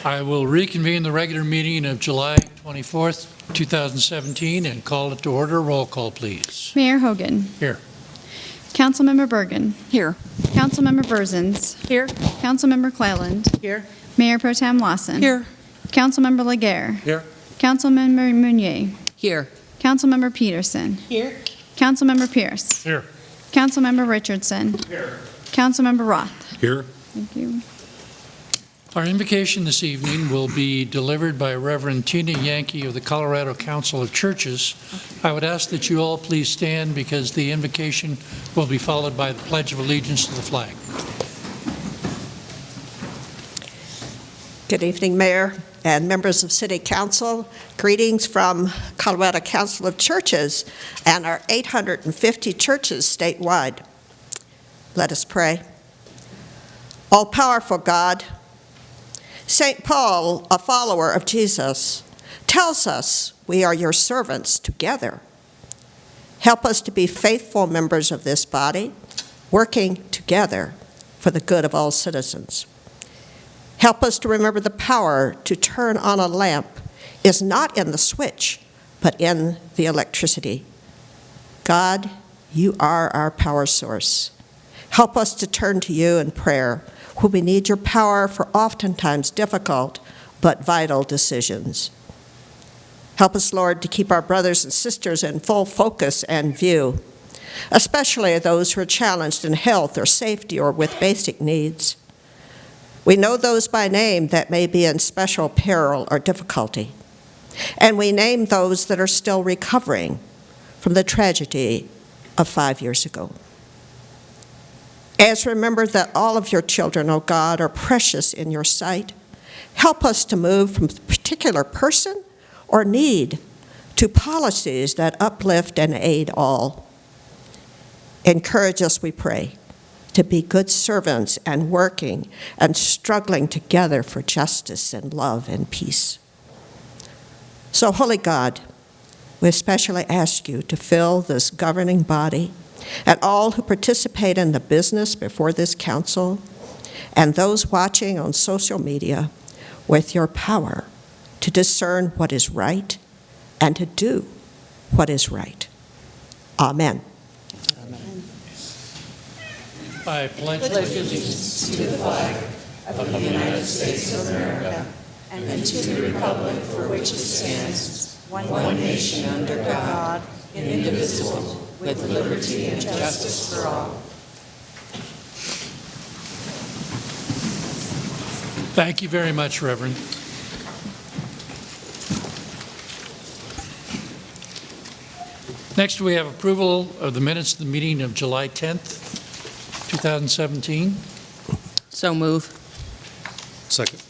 I will reconvene the regular meeting of July 24th, 2017, and call it to order. Roll call, please. Mayor Hogan. Here. Councilmember Bergen. Here. Councilmember Berzins. Here. Councilmember Cleland. Here. Mayor Pro Tem Lawson. Here. Councilmember Laguerre. Here. Councilmember Meunier. Here. Councilmember Peterson. Here. Councilmember Pierce. Here. Councilmember Richardson. Here. Councilmember Roth. Here. Thank you. Our invocation this evening will be delivered by Reverend Tina Yankee of the Colorado Council of Churches. I would ask that you all please stand because the invocation will be followed by the Pledge of Allegiance to the flag. Good evening, Mayor and members of City Council. Greetings from Colorado Council of Churches and our 850 churches statewide. Let us pray. All-powerful God, St. Paul, a follower of Jesus, tells us we are your servants together. Help us to be faithful members of this body, working together for the good of all citizens. Help us to remember the power to turn on a lamp is not in the switch, but in the electricity. God, you are our power source. Help us to turn to you in prayer when we need your power for oftentimes difficult but vital decisions. Help us, Lord, to keep our brothers and sisters in full focus and view, especially those who are challenged in health or safety or with basic needs. We know those by name that may be in special peril or difficulty, and we name those that are still recovering from the tragedy of 5 years ago. As remember that all of your children, O God, are precious in your sight, help us to move from a particular person or need to policies that uplift and aid all. Encourage us, we pray, to be good servants and working and struggling together for justice and love and peace. So, Holy God, we especially ask you to fill this governing body and all who participate in the business before this council and those watching on social media with your power to discern what is right and to do what is right. Amen. I pledge allegiance to the flag of the United States of America and to the republic for which it stands, one nation under God, indivisible, with liberty and justice for all. Thank you very much, Reverend. Next, we have approval of the minutes of the meeting of July 10th, 2017. So move. Second.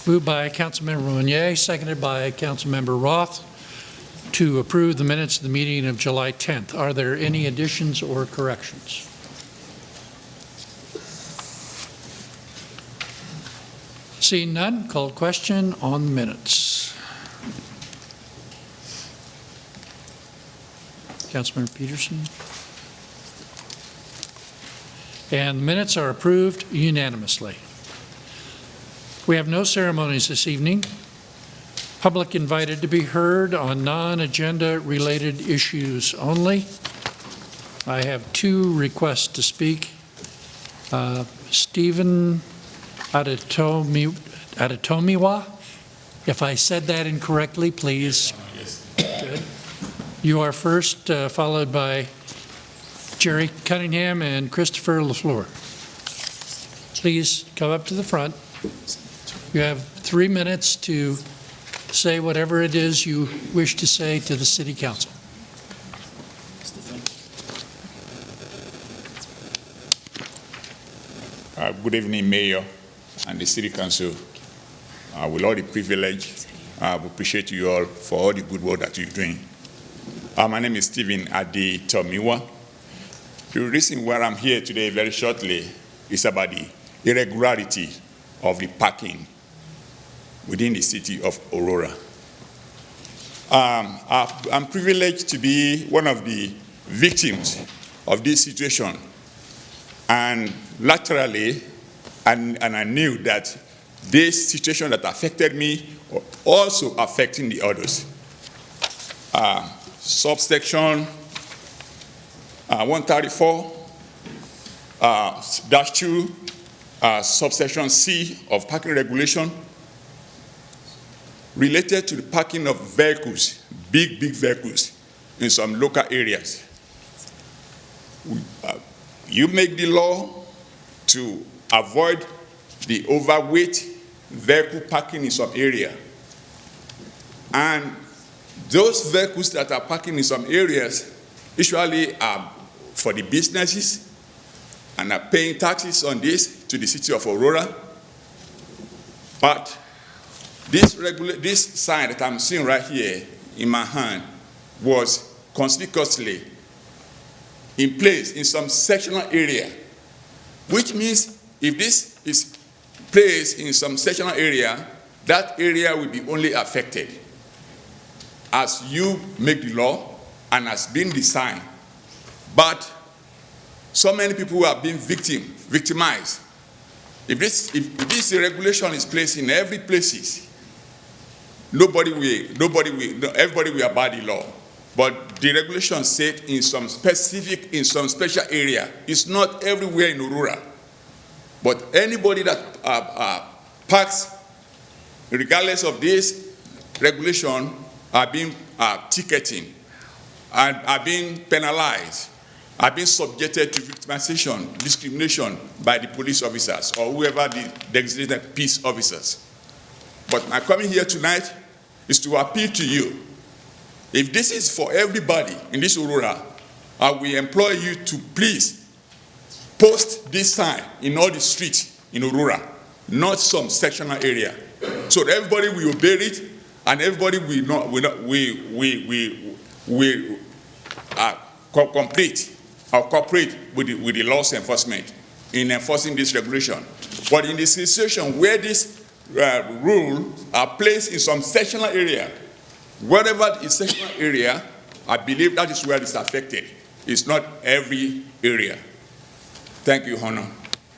Moved by Councilmember Meunier, seconded by Councilmember Roth, to approve the minutes of the meeting of July 10th. Are there any additions or corrections? Seeing none, called question on the minutes. Councilmember Peterson. And the minutes are approved unanimously. We have no ceremonies this evening. Public invited to be heard on non-agenda related issues only. I have two requests to speak. Stephen Adetomiwa, if I said that incorrectly, please. Good. You are first, followed by Jerry Cunningham and Christopher LaFleur. Please come up to the front. You have 3 minutes to say whatever it is you wish to say to the City Council. Good evening, Mayor and the City Council. With all the privilege, we appreciate you all for all the good work that you're doing. My name is Stephen Adetomiwa. The reason why I'm here today very shortly is about the irregularity of the parking within the city of Aurora. I'm privileged to be one of the victims of this situation. And laterally, and I knew that this situation that affected me also affecting the others. Subsection 134 -2 subsection C of parking regulation related to the parking of vehicles, big vehicles in some local areas. You make the law to avoid the overweight vehicle parking in some area. And those vehicles that are parking in some areas usually are for the businesses and are paying taxes on this to the city of Aurora. But this sign that I'm seeing right here in my hand was conspicuously in place in some sectional area, which means if this is placed in some sectional area, that area will be only affected as you make the law and as being designed. But so many people are being victimized. If this regulation is placed in every places, everybody will abide the law. But the regulation said in some special area. It's not everywhere in Aurora. But anybody that parks, regardless of this regulation, are being ticketing and are being penalized, are being subjected to victimization, discrimination by the police officers or whoever the designated peace officers. But my coming here tonight is to appeal to you. If this is for everybody in this Aurora, I will employ you to please post this sign in all the streets in Aurora, not some sectional area, so that everybody will obey it and everybody will complete or cooperate with the laws enforcement in enforcing this regulation. But in the situation where this rule are placed in some sectional area, wherever is sectional area, I believe that is where it's affected. It's not every area. Thank you, Honor.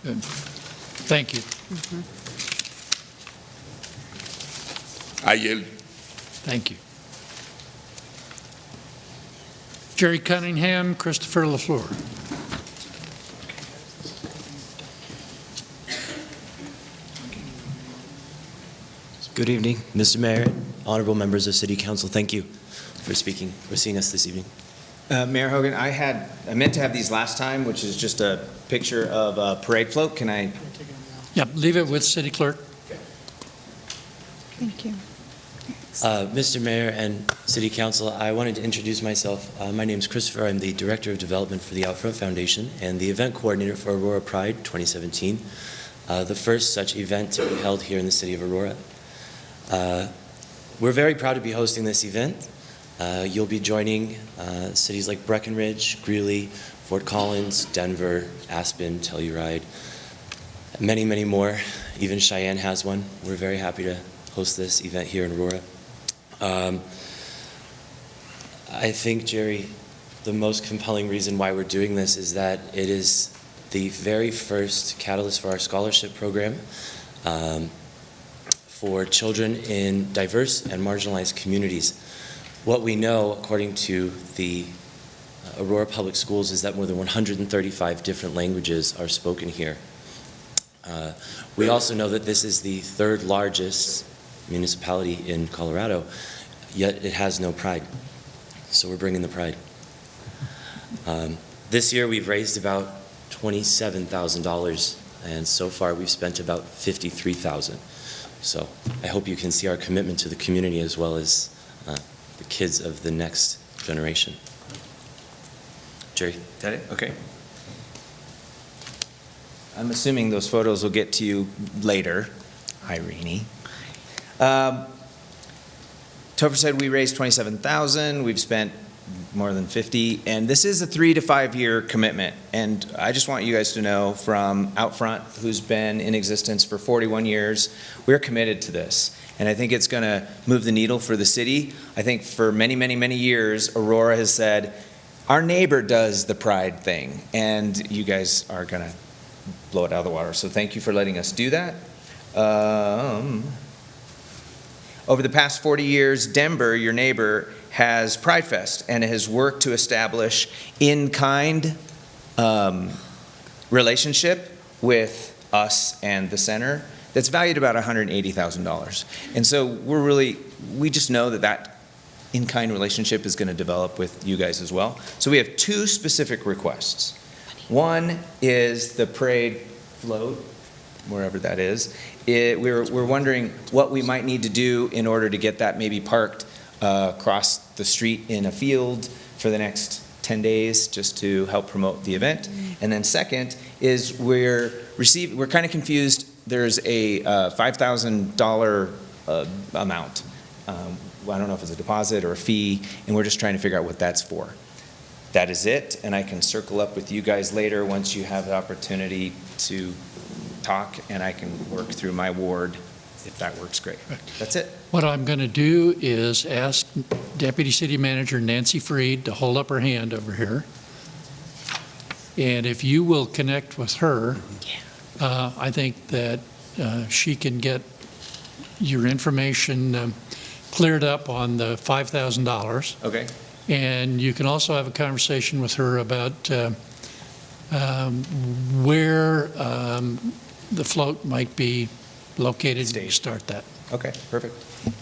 Good. Thank you. I yield. Thank you. Jerry Cunningham, Christopher LaFleur. Good evening, Mr. Mayor, honorable members of City Council. Thank you for seeing us this evening. Mayor Hogan, I meant to have these last time, which is just a picture of a parade float. Can I? Yep, leave it with City Clerk. Thank you. Mr. Mayor and City Council, I wanted to introduce myself. My name is Christopher. I'm the Director of Development for the Outfront Foundation and the Event Coordinator for Aurora Pride 2017, the first such event to be held here in the city of Aurora. We're very proud to be hosting this event. You'll be joining cities like Breckenridge, Greeley, Fort Collins, Denver, Aspen, Telluride, many, many more. Even Cheyenne has one. We're very happy to host this event here in Aurora. I think, Jerry, the most compelling reason why we're doing this is that it is the very first catalyst for our scholarship program for children in diverse and marginalized communities. What we know, according to the Aurora Public Schools, is that more than 135 different languages are spoken here. We also know that this is the third largest municipality in Colorado, yet it has no pride. So we're bringing the pride. This year we've raised about $27,000, and so far we've spent about $53,000. So I hope you can see our commitment to the community as well as the kids of the next generation. Jerry? That it? Okay. I'm assuming those photos will get to you later. Hi, Rini. Topher said we raised $27,000. We've spent more than 50, and this is a 3 to 5 year commitment. And I just want you guys to know, from Outfront, who's been in existence for 41 years, we're committed to this. And I think it's going to move the needle for the city. I think for many, many, many years, Aurora has said, our neighbor does the pride thing, and you guys are going to blow it out of the water. So thank you for letting us do that. Over the past 40 years, Denver, your neighbor, has Pride Fest and has worked to establish in-kind relationship with us and the center that's valued about $180,000. And so we just know that in-kind relationship is going to develop with you guys as well. So we have two specific requests. One is the parade float, wherever that is. We're wondering what we might need to do in order to get that maybe parked across the street in a field for the next 10 days, just to help promote the event. And then second is we're kind of confused. There's a $5,000 amount. I don't know if it's a deposit or a fee, and we're just trying to figure out what that's for. That is it, and I can circle up with you guys later once you have the opportunity to talk, and I can work through my ward if that works great. That's it. What I'm going to do is ask Deputy City Manager Nancy Freed to hold up her hand over here. And if you will connect with her, I think that she can get your information cleared up on the $5,000. Okay. And you can also have a conversation with her about where the float might be located and start that. Okay, perfect.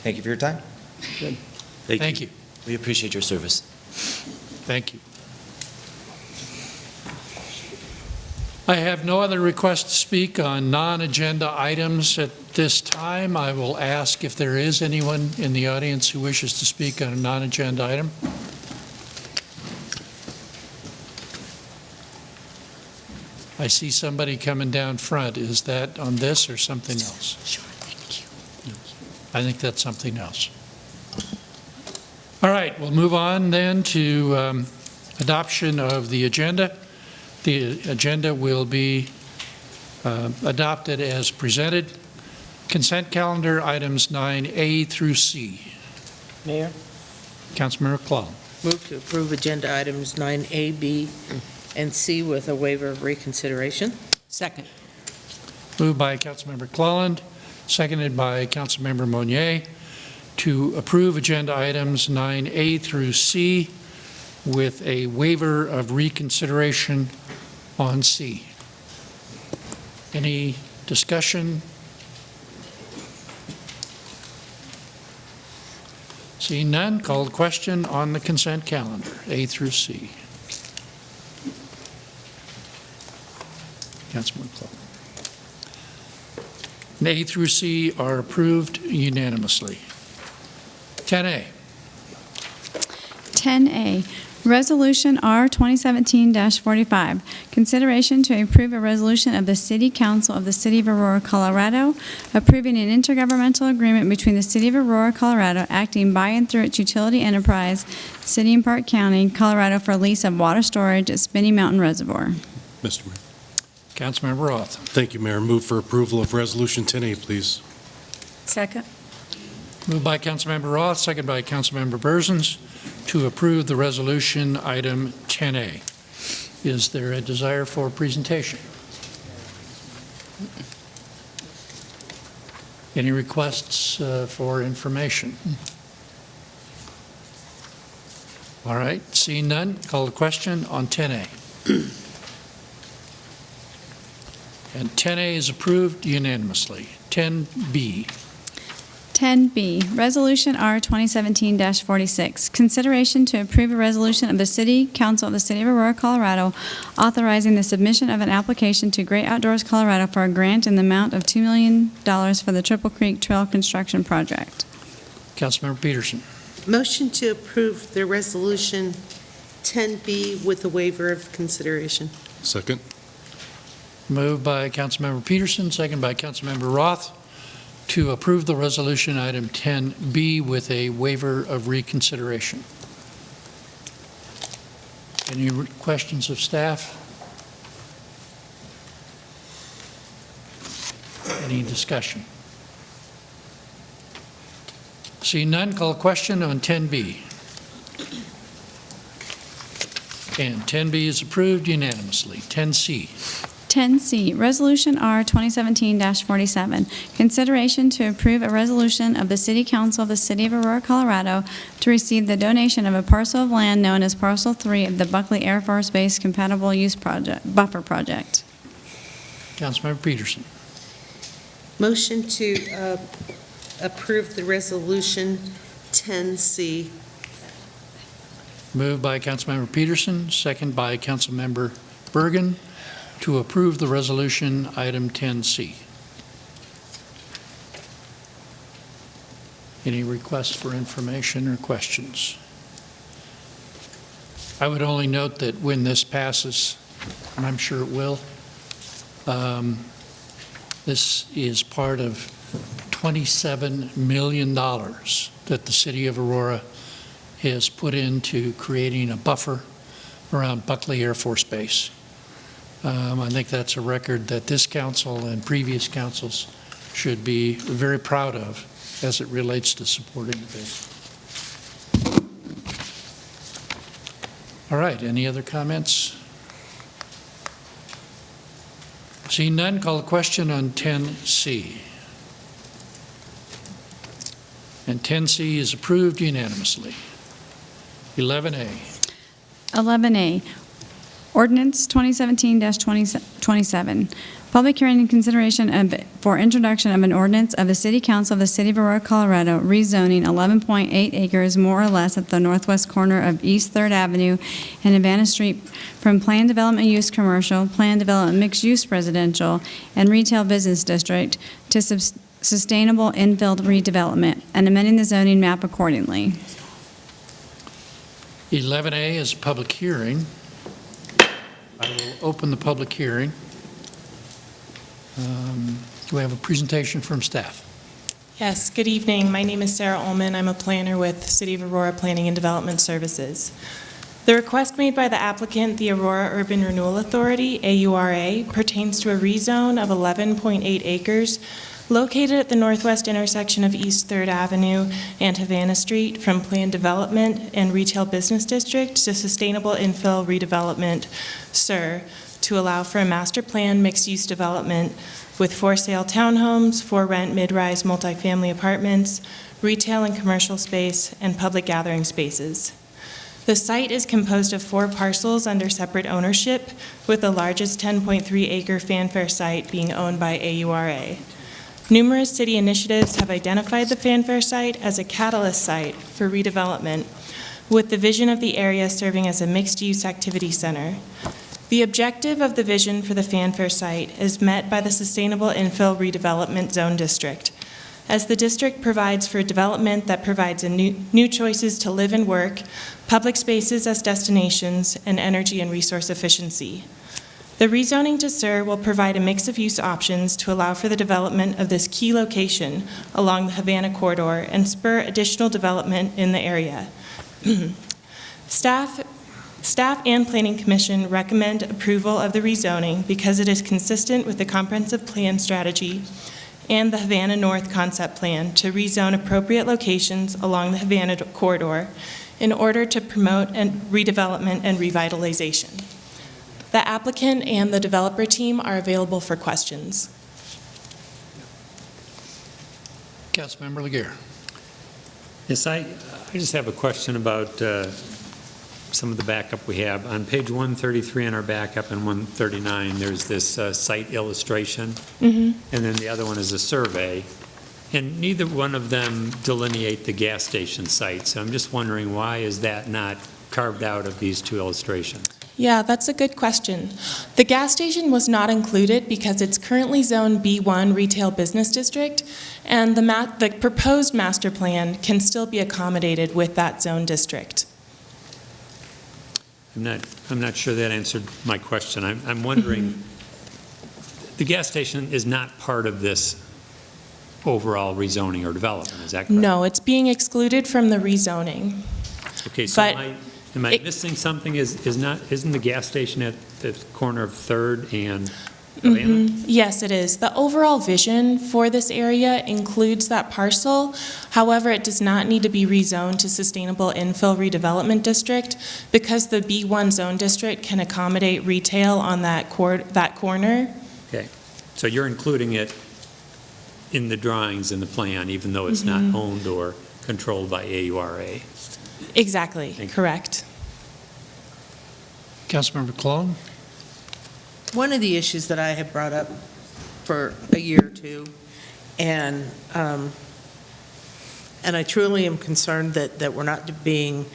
Thank you for your time. Good. Thank you. We appreciate your service. Thank you. I have no other requests to speak on non-agenda items at this time. I will ask if there is anyone in the audience who wishes to speak on a non-agenda item. I see somebody coming down front. Is that on this or something else? Sure, thank you. I think that's something else. All right, we'll move on then to adoption of the agenda. The agenda will be adopted as presented. Consent calendar, items 9A through C. Mayor, Councilmember McClellan. move to approve agenda items 9A, B, and C with a waiver of reconsideration. Second. Moved by Councilmember Cleland, seconded by Councilmember Monier, to approve agenda items 9A through C with a waiver of reconsideration on C. Any discussion? Seeing none, call the question on the consent calendar, A through C. Councilman Cleland. A through C are approved unanimously. 10A. 10A, Resolution R 2017-45, consideration to approve a resolution of the City Council of the City of Aurora, Colorado, approving an intergovernmental agreement between the City of Aurora, Colorado, acting by and through its utility enterprise, City and Park County, Colorado, for lease of water storage at Spinny Mountain Reservoir. Mr. Mayor. Councilmember Roth. Thank you, Mayor. Move for approval of Resolution 10A, please. Second. Moved by Councilmember Roth, second by Councilmember Berzins, to approve the resolution item 10A. Is there a desire for presentation? Any requests for information? All right, seeing none, call the question on 10A. And 10A is approved unanimously. 10B. 10B, Resolution R 2017-46, consideration to approve a resolution of the City Council of the City of Aurora, Colorado, authorizing the submission of an application to Great Outdoors Colorado for a grant in the amount of $2 million for the Triple Creek Trail Construction Project. Councilmember Peterson. Motion to approve the resolution 10B with a waiver of consideration. Second. Moved by Councilmember Peterson, second by Councilmember Roth, to approve the resolution item 10B with a waiver of reconsideration. Any questions of staff? Any discussion? Seeing none, call a question on 10B. And 10B is approved unanimously. 10C. 10C, Resolution R 2017-47, consideration to approve a resolution of the City Council of the City of Aurora, Colorado, to receive the donation of a parcel of land known as Parcel 3 of the Buckley Air Force Base Compatible Use Project, Buffer Project. Councilmember Peterson. Motion to approve the resolution 10C. Moved by Councilmember Peterson, second by Councilmember Bergen, to approve the resolution item 10C. Any requests for information or questions? I would only note that when this passes, and I'm sure it will, this is part of $27 million that the city of Aurora has put into creating a buffer around Buckley Air Force Base. I think that's a record that this council and previous councils should be very proud of as it relates to supporting the base. All right, any other comments? Seeing none, call a question on 10C. And 10C is approved unanimously. 11A. 11A, Ordinance 2017-27, public hearing and consideration for introduction of an ordinance of the City Council of the City of Aurora, Colorado, rezoning 11.8 acres more or less at the northwest corner of East 3rd Avenue and Havana Street from planned development use commercial, planned development mixed use residential, and retail business district to sustainable infill redevelopment, and amending the zoning map accordingly. 11A is a public hearing. I will open the public hearing. Do we have a presentation from staff? Yes, good evening. My name is Sarah Ullman. I'm a planner with City of Aurora Planning and Development Services. The request made by the applicant, the Aurora Urban Renewal Authority, AURA, pertains to a rezone of 11.8 acres located at the northwest intersection of East 3rd Avenue and Havana Street from planned development and retail business district to sustainable infill redevelopment, SUR, to allow for a master plan mixed-use development with for-sale townhomes, for-rent mid-rise multifamily apartments, retail and commercial space, and public gathering spaces. The site is composed of 4 parcels under separate ownership, with the largest 10.3-acre fanfare site being owned by AURA. Numerous city initiatives have identified the fanfare site as a catalyst site for redevelopment, with the vision of the area serving as a mixed-use activity center. The objective of the vision for the fanfare site is met by the Sustainable Infill Redevelopment Zone District, as the district provides for development that provides new choices to live and work, public spaces as destinations, and energy and resource efficiency. The rezoning to SUR will provide a mix of use options to allow for the development of this key location along the Havana corridor and spur additional development in the area. Staff and Planning Commission recommend approval of the rezoning because it is consistent with the comprehensive plan strategy and the Havana North concept plan to rezone appropriate locations along the Havana corridor in order to promote redevelopment and revitalization. The applicant and the developer team are available for questions. Councilmember Laguerre. Yes, I just have a question about some of the backup we have. On page 133 in our backup and 139, there's this site illustration, and then the other one is a survey. And neither one of them delineate the gas station site. So I'm just wondering, why is that not carved out of these 2 illustrations? Yeah, that's a good question. The gas station was not included because it's currently Zone B1 Retail Business District, and the proposed master plan can still be accommodated with that zone district. I'm not sure that answered my question. I'm wondering, the gas station is not part of this overall rezoning or development, is that correct? No, it's being excluded from the rezoning. Okay, so But am I missing something? Isn't the gas station at the corner of 3rd and Havana? Yes, it is. The overall vision for this area includes that parcel. However, it does not need to be rezoned to Sustainable Infill Redevelopment District because the B1 zone district can accommodate retail on that corner. Okay, so you're including it in the drawings in the plan, even though it's not owned or controlled by AURA? Exactly, Thank you. correct. Councilmember Cologne? One of the issues that I have brought up for a year or two, and I truly am concerned that we're not being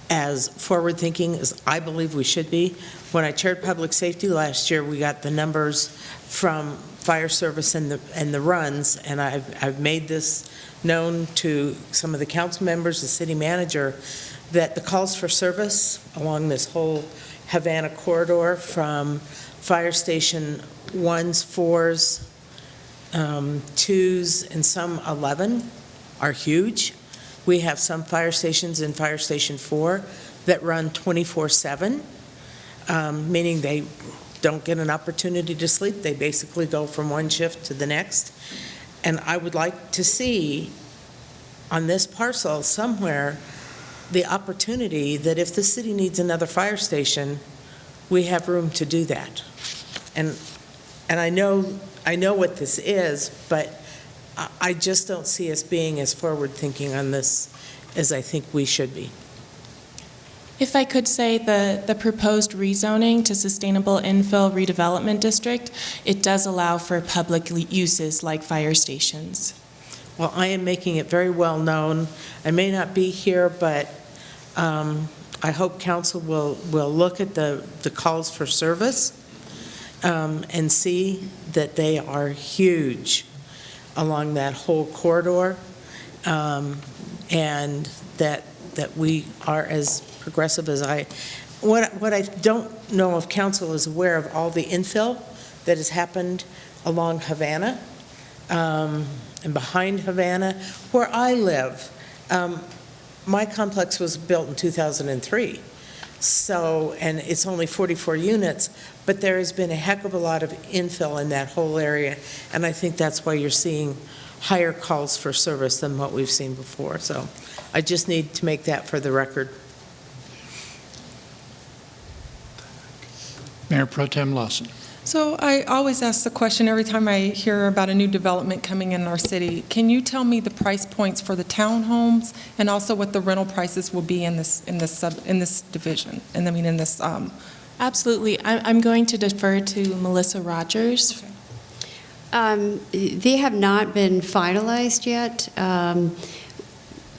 as forward-thinking as I believe we should be. When I chaired public safety last year, we got the numbers from fire service and the runs, and I've made this known to some of the council members, the city manager, that the calls for service along this whole Havana corridor from fire station 1s, 4s, 2s, and some 11 are huge. We have some fire stations in Fire Station 4 that run 24/7, meaning they don't get an opportunity to sleep. They basically go from one shift to the next. And I would like to see on this parcel somewhere the opportunity that if the city needs another fire station, we have room to do that. And I know what this is, but I just don't see us being as forward-thinking on this as I think we should be. If I could say, the proposed rezoning to Sustainable Infill Redevelopment District, it does allow for public uses like fire stations. Well, I am making it very well known. I may not be here, but I hope council will look at the calls for service and see that they are huge along that whole corridor, and that we are as progressive as what I don't know if council is aware of all the infill that has happened along Havana and behind Havana, where I live. My complex was built in 2003, and it's only 44 units, but there has been a heck of a lot of infill in that whole area, and I think that's why you're seeing higher calls for service than what we've seen before. So I just need to make that for the record. Mayor Pro Tem Lawson. So I always ask the question every time I hear about a new development coming in our city. Can you tell me the price points for the townhomes and also what the rental prices will be in this division? And I mean in this. Absolutely. I'm going to defer to Melissa Rogers. They have not been finalized yet.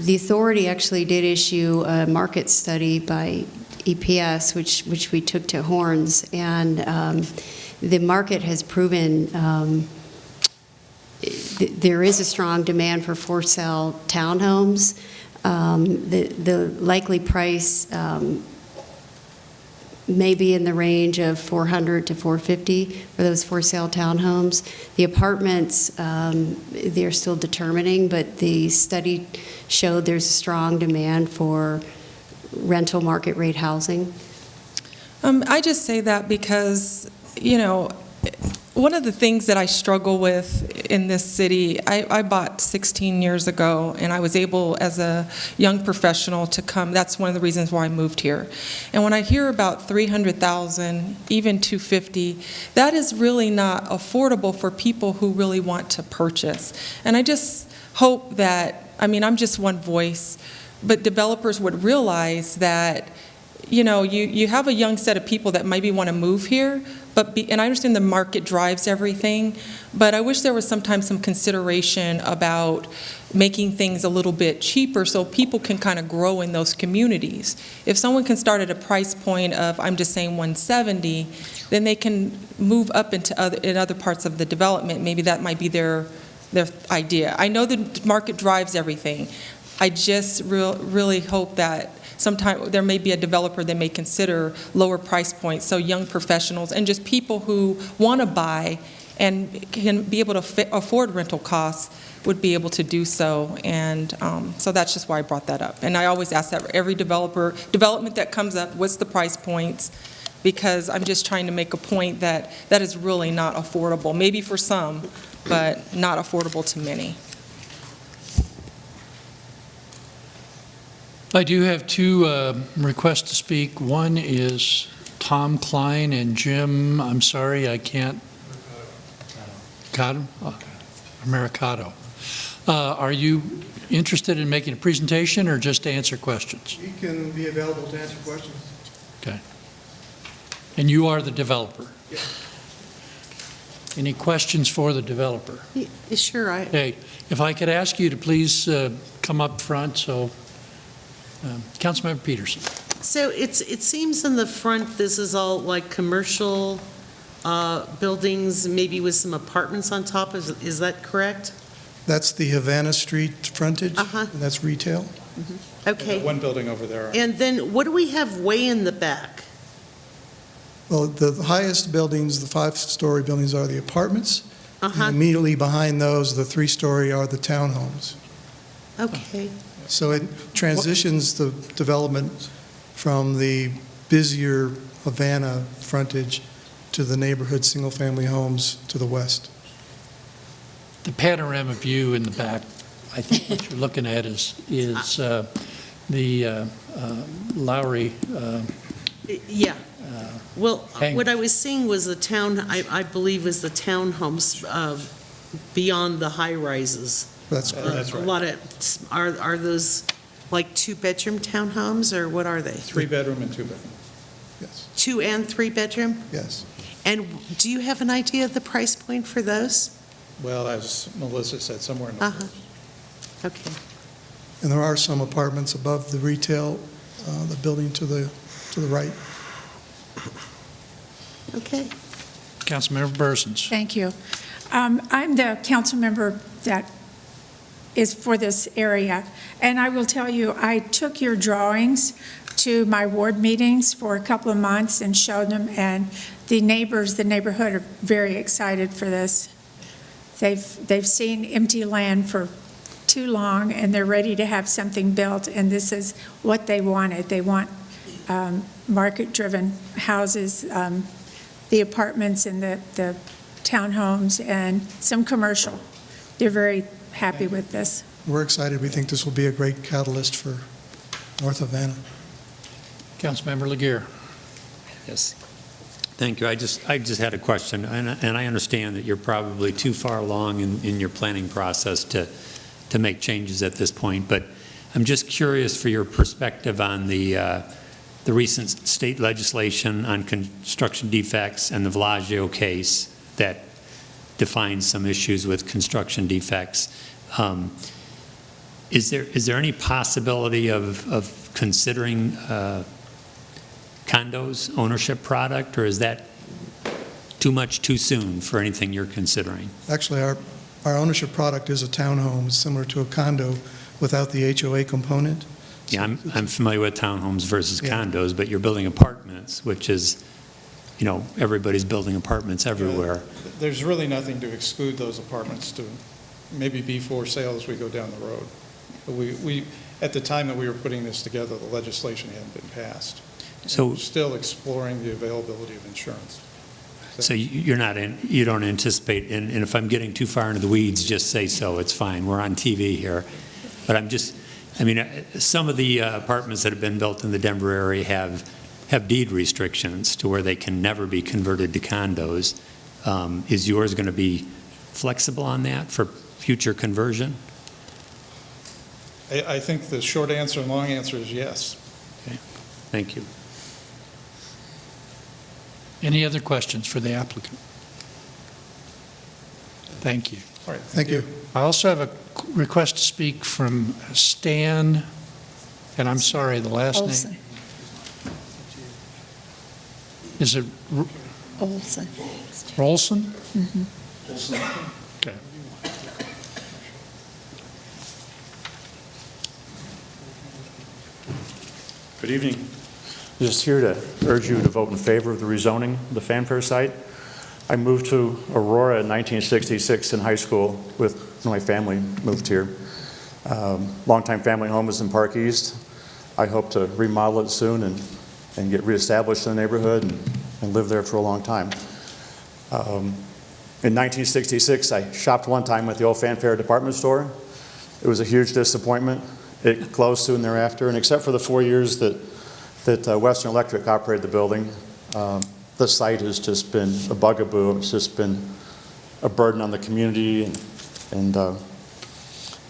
The authority actually did issue a market study by EPS, which we took to Horns, and the market has proven there is a strong demand for for-sale townhomes. The likely price may be in the range of $400 to $450 for those for-sale townhomes. The apartments, they're still determining, but the study showed there's a strong demand for rental market rate housing. I just say that because, you know, one of the things that I struggle with in this city, I bought 16 years ago, and I was able, as a young professional, to come. That's one of the reasons why I moved here. And when I hear about $300,000, even $250,000, that is really not affordable for people who really want to purchase. And I just hope that, I mean, I'm just one voice, but developers would realize that, you know, you have a young set of people that maybe want to move here, and I understand the market drives everything, but I wish there was sometimes some consideration about making things a little bit cheaper so people can kind of grow in those communities. If someone can start at a price point of, I'm just saying $170,000, then they can move up into other parts of the development. Maybe that might be their idea. I know the market drives everything. I just really hope that sometime there may be a developer that may consider lower price points, so young professionals and just people who want to buy and can be able to afford rental costs would be able to do so. And so that's just why I brought that up. And I always ask that for every development that comes up, what's the price points? because I'm just trying to make a point that that is really not affordable, maybe for some, but not affordable to many. I do have two requests to speak. One is Tom Klein and Jim, I'm sorry, I can't. Americato. Are you interested in making a presentation or just to answer questions? We can be available to answer questions. Okay. And you are the developer? Yes. Any questions for the developer? Sure, Hey, if I could ask you to please come up front, so Councilmember Peterson. So it seems in the front, this is all like commercial buildings, maybe with some apartments on top. Is that correct? That's the Havana Street frontage. Uh-huh. And that's retail. Okay. One building over there. And then what do we have way in the back? Well, the highest buildings, the 5-story buildings, are the apartments. Uh-huh. And immediately behind those, the 3-story are the townhomes. Okay. So it transitions the development from the busier Havana frontage to the neighborhood single-family homes to the west. The panorama view in the back, I think what you're looking at is the Lowry. Yeah. Well, hang- what I was seeing was the town, I believe was the townhomes beyond the high-rises. That's correct. A lot of, are those like 2-bedroom townhomes, or what are they? 3-bedroom and 2-bedroom. Yes, 2 and 3-bedroom? yes. And do you have an idea of the price point for those? Well, as Melissa said, somewhere in the Uh-huh. Okay. And there are some apartments above the retail, the building to the right. Okay. Councilmember Bursons. Thank you. I'm the council member that is for this area, and I will tell you, I took your drawings to my ward meetings for a couple of months and showed them, and the neighbors, the neighborhood are very excited for this. They've seen empty land for too long, and they're ready to have something built, and this is what they wanted. They want market-driven houses, the apartments and the townhomes, and some commercial. They're very happy with this. We're excited. We think this will be a great catalyst for North Havana. Councilmember Laguerre. Yes. Thank you. I just had a question, and I understand that you're probably too far along in your planning process to make changes at this point, but I'm just curious for your perspective on the recent state legislation on construction defects and the Bellagio case that defines some issues with construction defects. Is there any possibility of considering condos ownership product, or is that too much too soon for anything you're considering? Actually, our ownership product is a townhome, similar to a condo, without the HOA component. Yeah, I'm familiar with townhomes versus Yeah. condos, but you're building apartments, which is, everybody's building apartments everywhere. There's really nothing to exclude those apartments to maybe be for sale as we go down the road. But we at the time that we were putting this together, the legislation hadn't been passed. So- We're still exploring the availability of insurance. So you don't anticipate, and if I'm getting too far into the weeds, just say so, it's fine, we're on TV here. But some of the apartments that have been built in the Denver area have deed restrictions to where they can never be converted to condos. Is yours going to be flexible on that for future conversion? I think the short answer and long answer is yes. Okay, thank you. Any other questions for the applicant? Thank you. All right. Thank you. I also have a request to speak from Stan, and I'm sorry, the last Olson. name. Is it Olson. Rolson? Mhm. Okay. Good evening. Just here to urge you to vote in favor of the rezoning of the Fanfare site. I moved to Aurora in 1966 in high school with my family, moved here. Longtime family home is in Park East. I hope to remodel it soon and and get reestablished in the neighborhood and live there for a long time. In 1966, I shopped one time at the old Fanfare department store. It was a huge disappointment. It closed soon thereafter, and except for the 4 years that Western Electric operated the building, the site has just been a bugaboo. It's just been a burden on the community, and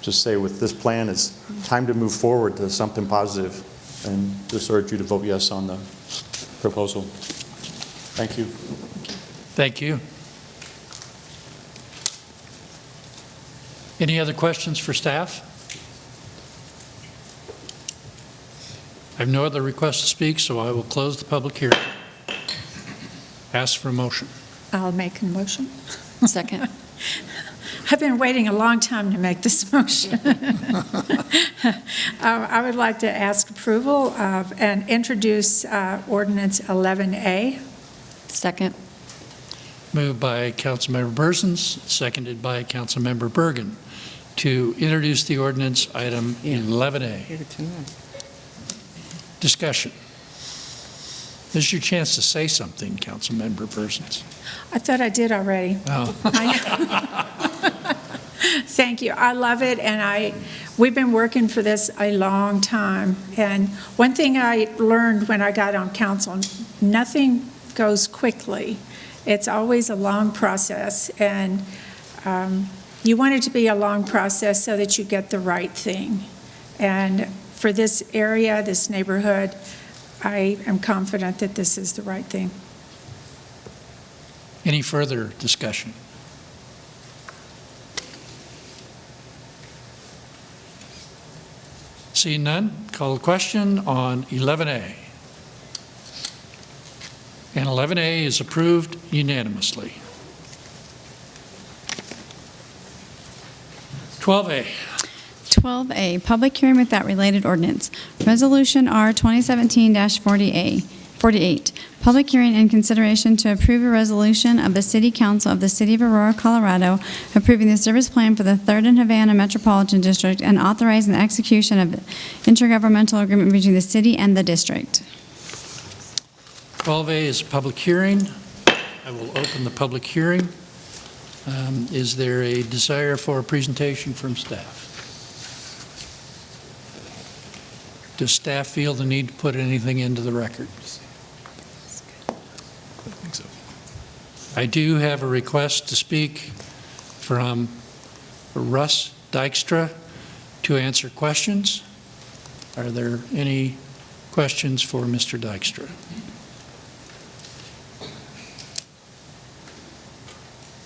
just say with this plan, it's time to move forward to something positive, and just urge you to vote yes on the proposal. Thank you. Thank you. Any other questions for staff? I have no other requests to speak, so I will close the public hearing. Ask for a motion. I'll make a motion. Second. I've been waiting a long time to make this motion. I would like to ask approval of and introduce Ordinance 11A. Second. Moved by Councilmember Bersens, seconded by Councilmember Bergen, to introduce the ordinance item 11A. Discussion. This is your chance to say something, Councilmember Bersens. I thought I did already. Oh. Thank you. I love it, and we've been working for this a long time. And one thing I learned when I got on council, nothing goes quickly. It's always a long process, and you want it to be a long process so that you get the right thing. And for this area, this neighborhood, I am confident that this is the right thing. Any further discussion? Seeing none, call the question on 11A. And 11A is approved unanimously. 12A. 12A, public hearing without related ordinance. Resolution R 2017-48. Public hearing and consideration to approve a resolution of the City Council of the City of Aurora, Colorado, approving the service plan for the 3rd and Havana Metropolitan District and authorizing the execution of intergovernmental agreement between the city and the district. 12A is a public hearing. I will open the public hearing. Is there a desire for a presentation from staff? Does staff feel the need to put anything into the record? I do have a request to speak from Russ Dykstra to answer questions. Are there any questions for Mr. Dykstra?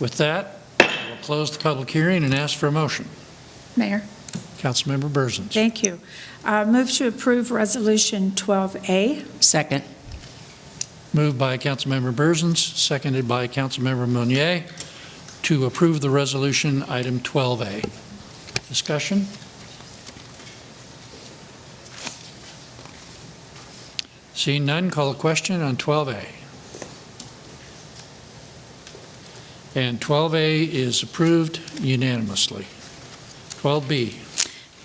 With that, we'll close the public hearing and ask for a motion. Mayor. Councilmember Bersens. Thank you. Move to approve Resolution 12A. Second. Moved by Councilmember Bersens, seconded by Councilmember Monnier, to approve the resolution item 12A. Discussion? Seeing none, call a question on 12A. And 12A is approved unanimously. 12B.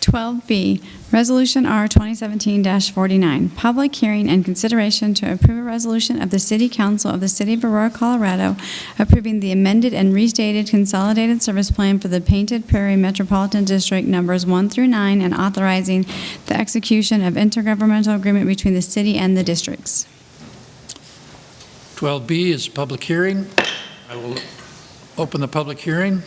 12B, Resolution R 2017-49, public hearing and consideration to approve a resolution of the City Council of the City of Aurora, Colorado, approving the amended and restated consolidated service plan for the Painted Prairie Metropolitan District numbers 1 through 9 and authorizing the execution of intergovernmental agreement between the city and the districts. 12B is a public hearing. I will open the public hearing.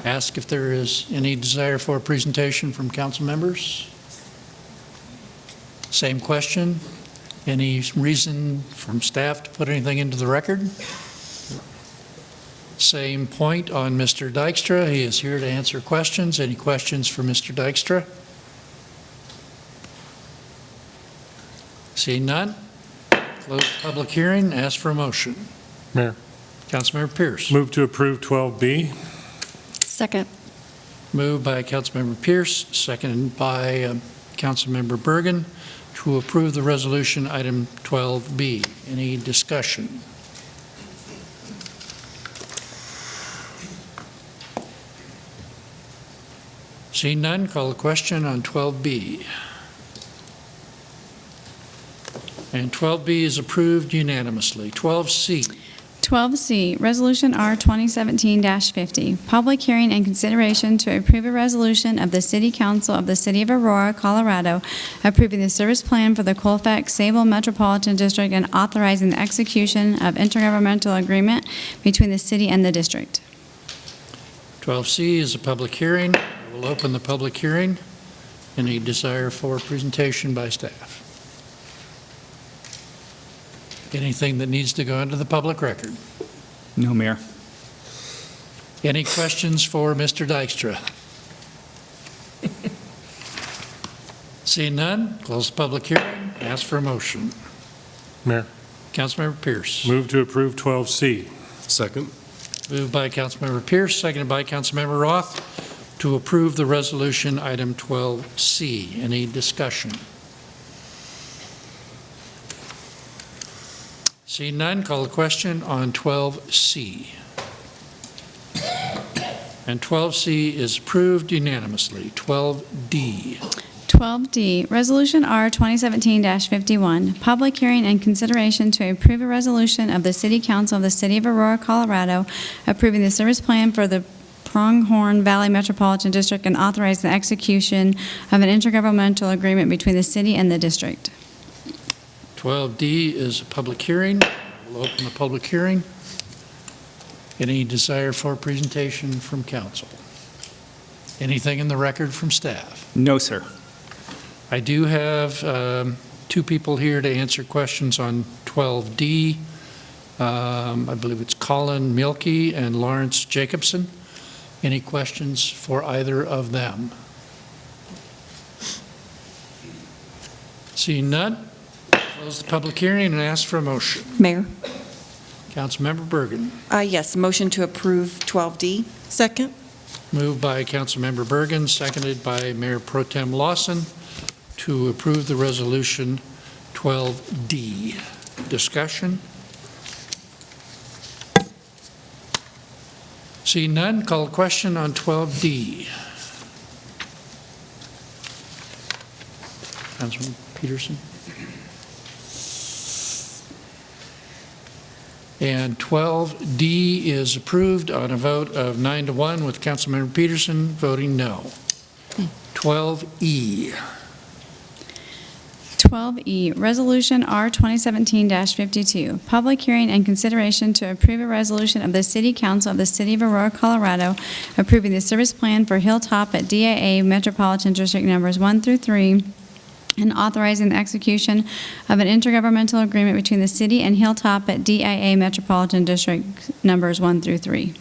Ask if there is any desire for a presentation from council members. Same question. Any reason from staff to put anything into the record? Same point on Mr. Dykstra. He is here to answer questions. Any questions for Mr. Dykstra? Seeing none, close the public hearing. Ask for a motion. Mayor. Councilmember Pierce. Move to approve 12B. Second. Moved by Councilmember Pierce, seconded by Councilmember Bergen, to approve the resolution item 12B. Any discussion? Seeing none, call the question on 12B. And 12B is approved unanimously. 12C. 12C, Resolution R 2017-50, public hearing and consideration to approve a resolution of the City Council of the City of Aurora, Colorado, approving the service plan for the Colfax-Sable Metropolitan District and authorizing the execution of intergovernmental agreement between the city and the district. 12C is a public hearing. I will open the public hearing. Any desire for presentation by staff? Anything that needs to go into the public record? No, Mayor. Any questions for Mr. Dykstra? Seeing none, close the public hearing. Ask for a motion. Mayor. Councilmember Pierce. Move to approve 12C. Second. Moved by Councilmember Pierce, seconded by Councilmember Roth to approve the resolution item 12C. Any discussion? Seeing none, call the question on 12C. And 12C is approved unanimously. 12D. 12D, Resolution R 2017-51, public hearing and consideration to approve a resolution of the City Council of the City of Aurora, Colorado, approving the service plan for the Pronghorn Valley Metropolitan District and authorizing the execution of an intergovernmental agreement between the city and the district. 12D is a public hearing. We'll open the public hearing. Any desire for a presentation from council? Anything in the record from staff? No, sir. I do have two people here to answer questions on 12D. I believe it's Colin Mielke and Lawrence Jacobson. Any questions for either of them? Seeing none, close the public hearing and ask for a motion. Mayor? Councilmember Bergen. Yes, motion to approve 12D. Second. Moved by Councilmember Bergen, seconded by Mayor Pro Tem Lawson to approve the resolution 12D. Discussion? Seeing none, call a question on 12D. Councilman Peterson? And 12D is approved on a vote of 9-1 with Councilmember Peterson voting no. 12E. 12E, Resolution R 2017-52, public hearing and consideration to approve a resolution of the City Council of the City of Aurora, Colorado, approving the service plan for Hilltop at DAA Metropolitan District numbers 1 through 3, and authorizing the execution of an intergovernmental agreement between the city and Hilltop at DIA Metropolitan District numbers 1 through 3.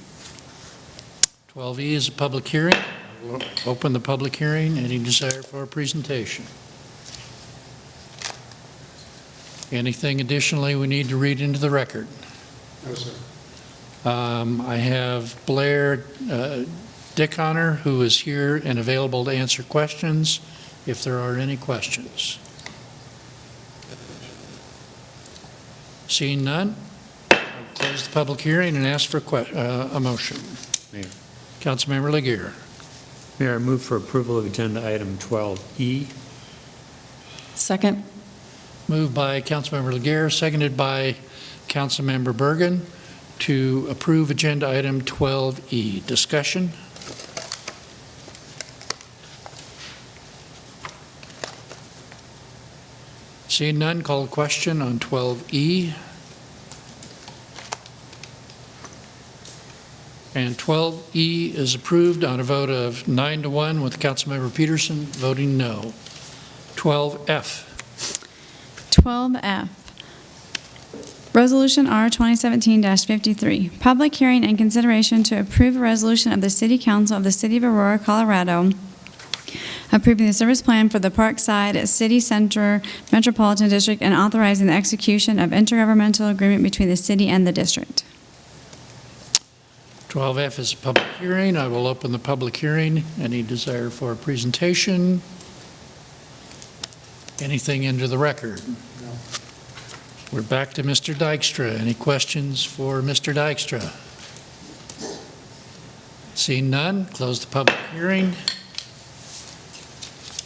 12E is a public hearing. We'll open the public hearing. Any desire for a presentation? Anything additionally we need to read into the record? No, sir. I have Blair Dickonner, who is here and available to answer questions, if there are any questions. Seeing none, I'll close the public hearing and ask for a motion. Mayor. Councilmember Laguerre. Mayor, I move for approval of agenda item 12E. Second. Moved by Councilmember Laguerre, seconded by Councilmember Bergen to approve agenda item 12E. Discussion? Seeing none, call a question on 12E. And 12E is approved on a vote of 9-1 with Councilmember Peterson voting no. 12F. 12F, Resolution R 2017-53, public hearing and consideration to approve a resolution of the City Council of the City of Aurora, Colorado, approving the service plan for the Parkside City Center Metropolitan District and authorizing the execution of intergovernmental agreement between the city and the district. 12F is a public hearing. I will open the public hearing. Any desire for a presentation? Anything into the record? No. We're back to Mr. Dykstra. Any questions for Mr. Dykstra? Seeing none, close the public hearing.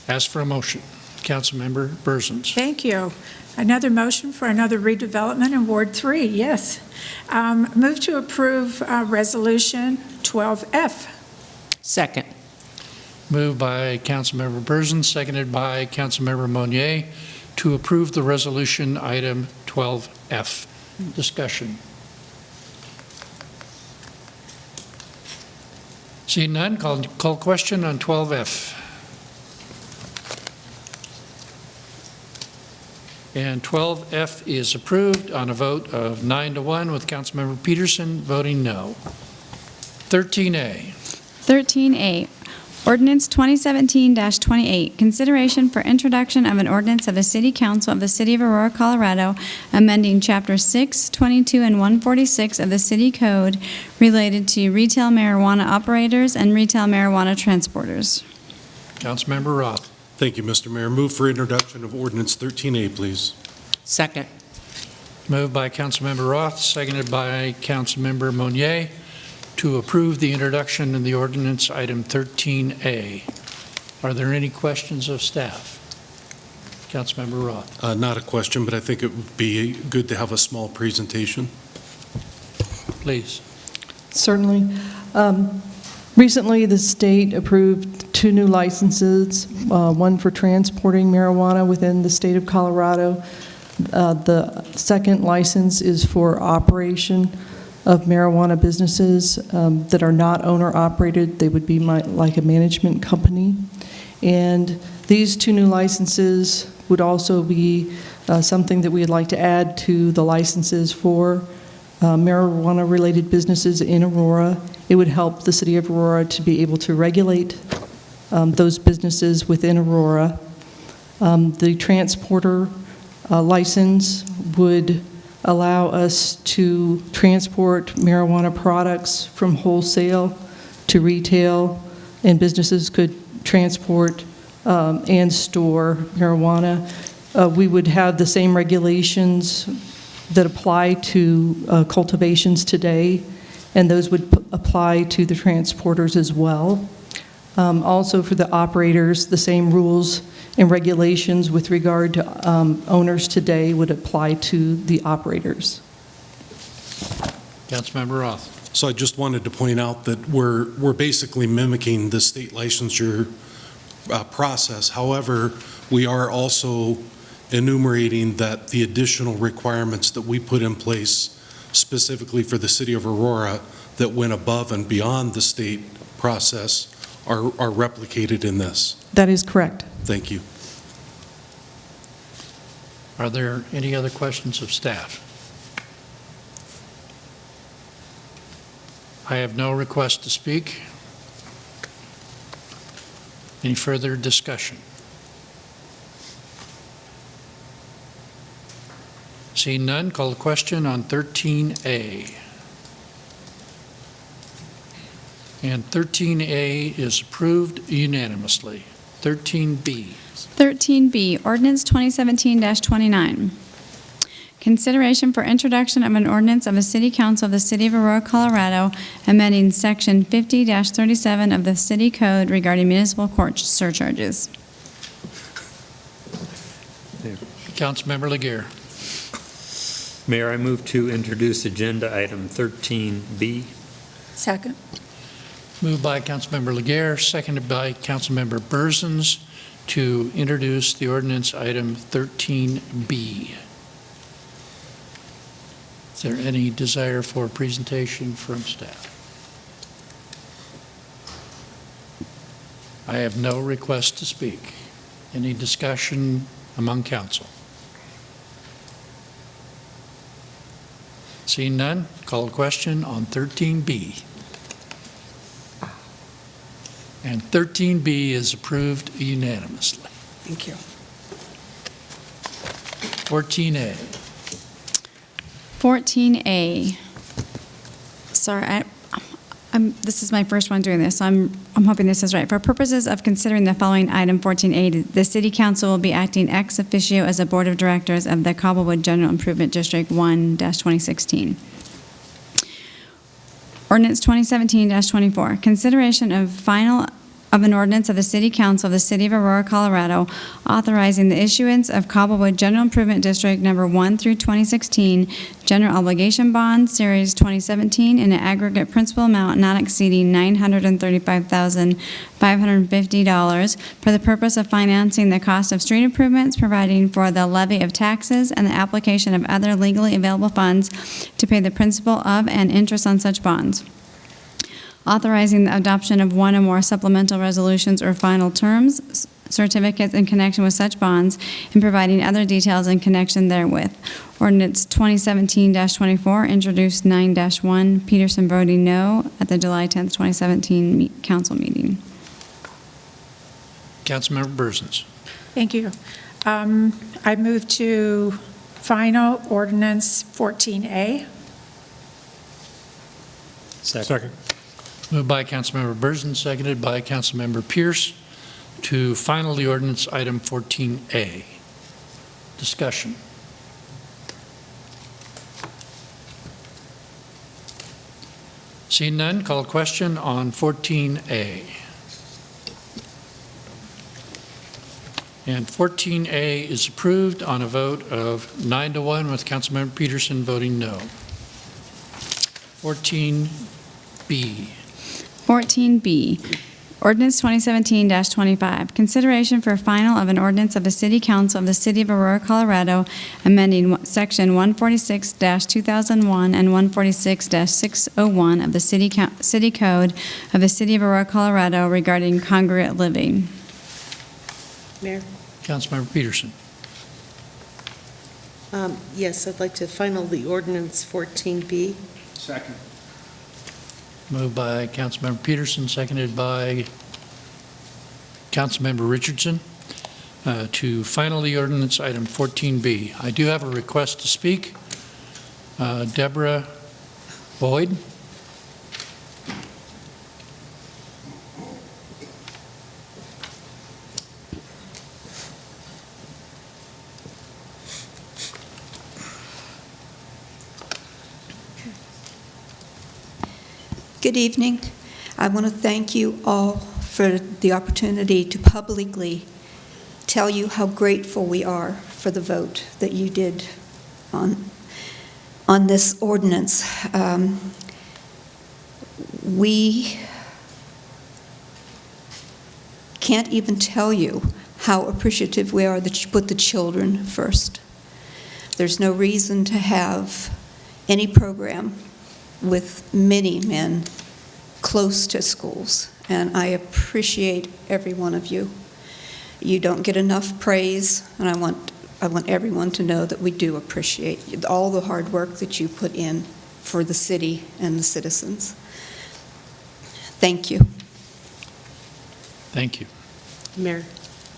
Ask for a motion. Councilmember Berzins. Thank you. Another motion for another redevelopment in Ward 3, yes. Move to approve Resolution 12F. Second. Moved by Councilmember Burson, seconded by Councilmember Monier, to approve the resolution item 12F. Discussion. Seeing none, call question on 12F. And 12F is approved on a vote of 9-1, with Councilmember Peterson voting no. 13A. 13A, Ordinance 2017-28, consideration for introduction of an ordinance of the City Council of the City of Aurora, Colorado, amending Chapter 6, 22, and 146 of the City Code related to retail marijuana operators and retail marijuana transporters. Councilmember Roth. Thank you, Mr. Mayor. Move for introduction of Ordinance 13A, please. Second. Moved by Councilmember Roth, seconded by Councilmember Monier, to approve the introduction of the ordinance item 13A. Are there any questions of staff? Councilmember Roth. Not a question, but I think it would be good to have a small presentation. Please. Certainly. Recently, the state approved 2 new licenses, one for transporting marijuana within the state of Colorado. The second license is for operation of marijuana businesses that are not owner-operated. They would be like a management company. And these 2 new licenses would also be something that we'd like to add to the licenses for marijuana-related businesses in Aurora. It would help the city of Aurora to be able to regulate those businesses within Aurora. The transporter license would allow us to transport marijuana products from wholesale to retail, and businesses could transport and store marijuana. We would have the same regulations that apply to cultivations today, and those would apply to the transporters as well. Also for the operators, the same rules and regulations with regard to owners today would apply to the operators. Councilmember Roth. So I just wanted to point out that we're basically mimicking the state licensure process. However, we are also enumerating that the additional requirements that we put in place specifically for the city of Aurora that went above and beyond the state process are replicated in this. That is correct. Thank you. Are there any other questions of staff? I have no request to speak. Any further discussion? Seeing none, call the question on 13A. And 13A is approved unanimously. 13B. 13B, Ordinance 2017-29. Consideration for introduction of an ordinance of the City Council of the City of Aurora, Colorado, amending Section 50-37 of the City Code regarding municipal court surcharges. Councilmember Laguerre. Mayor, I move to introduce agenda item 13B. Second. Moved by Councilmember Laguerre, seconded by Councilmember Burzins, to introduce the ordinance item 13B. Is there any desire for a presentation from staff? I have no request to speak. Any discussion among council? Seeing none, call a question on 13B. And 13B is approved unanimously. Thank you. 14A. 14A. Sorry, this is my first one doing this, so I'm hoping this is right. For purposes of considering the following item 14A, the City Council will be acting ex officio as a Board of Directors of the Cobblewood General Improvement District 1-2016. Ordinance 2017-24, consideration of final of an ordinance of the City Council of the City of Aurora, Colorado, authorizing the issuance of Cobblewood General Improvement District Number 1 through 2016 General Obligation Bond, Series 2017, in an aggregate principal amount not exceeding $935,550 for the purpose of financing the cost of street improvements, providing for the levy of taxes, and the application of other legally available funds to pay the principal of and interest on such bonds. Authorizing the adoption of one or more supplemental resolutions or final terms, certificates in connection with such bonds, and providing other details in connection therewith. Ordinance 2017-24, introduced 9-1, Peterson voting no at the July 10th, 2017 council meeting. Councilmember Burzins. Thank you. I move to final ordinance 14A. Second. Moved by Councilmember Burzins, seconded by Councilmember Pierce to final the ordinance item 14A. Discussion. Seeing none, call question on 14A. And 14A is approved on a vote of 9-1 with Councilmember Peterson voting no. 14B. 14B, ordinance 2017-25, consideration for final of an ordinance of the City Council of the City of Aurora, Colorado, amending Section 146-2001 and 146-601 of the City Code of the City of Aurora, Colorado regarding congruent living. Mayor? Councilmember Peterson. Yes, I'd like to final the ordinance 14B. Second. Moved by Councilmember Peterson, seconded by Councilmember Richardson to final the ordinance item 14B. I do have a request to speak. Deborah Boyd. Good evening. I want to thank you all for the opportunity to publicly tell you how grateful we are for the vote that you did on this ordinance. We can't even tell you how appreciative we are that you put the children first. There's no reason to have any program with many men close to schools, and I appreciate every one of you. You don't get enough praise, and I want everyone to know that we do appreciate all the hard work that you put in for the city and the citizens. Thank you. Thank you. Mayor?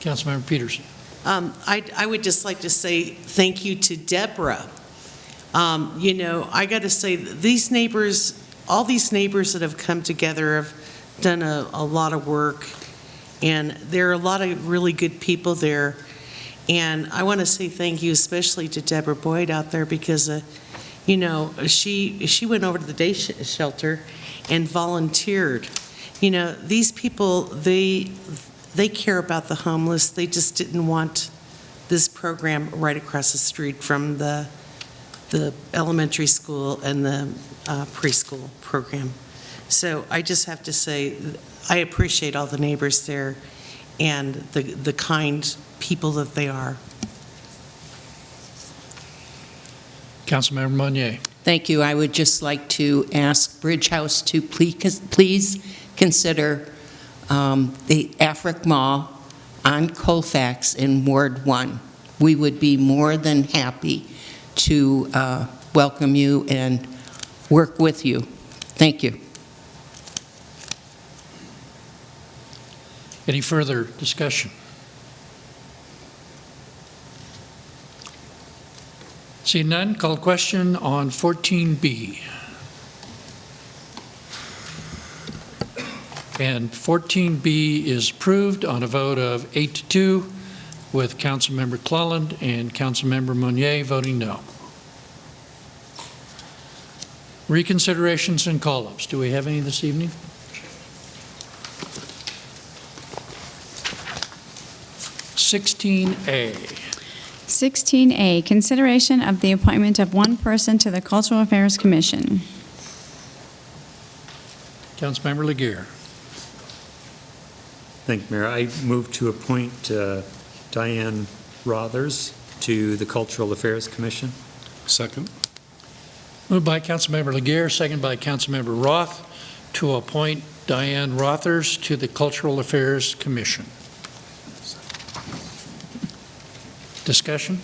Councilmember Peterson. I would just like to say thank you to Deborah. You know, I got to say, these neighbors, all these neighbors that have come together have done a lot of work, and there are a lot of really good people there. And I want to say thank you especially to Deborah Boyd out there because, you know, she went over to the day shelter and volunteered. You know, these people, they care about the homeless. They just didn't want this program right across the street from the elementary school and the preschool program. So I just have to say, I appreciate all the neighbors there and the kind people that they are. Councilmember Monnier. Thank you. I would just like to ask Bridge House to please consider the Afric Mall on Colfax in Ward 1. We would be more than happy to welcome you and work with you. Thank you. Any further discussion? Seeing none, call question on 14B. And 14B is approved on a vote of 8-2 with Councilmember Cleland and Councilmember Monnier voting no. Reconsiderations and call-ups. Do we have any this evening? 16A. 16A, consideration of the appointment of one person to the Cultural Affairs Commission. Councilmember Laguerre. Thank you, Mayor. I move to appoint Diane Rothers to the Cultural Affairs Commission. Second. Moved by Councilmember Laguerre, second by Councilmember Roth, to appoint Diane Rothers to the Cultural Affairs Commission. Discussion?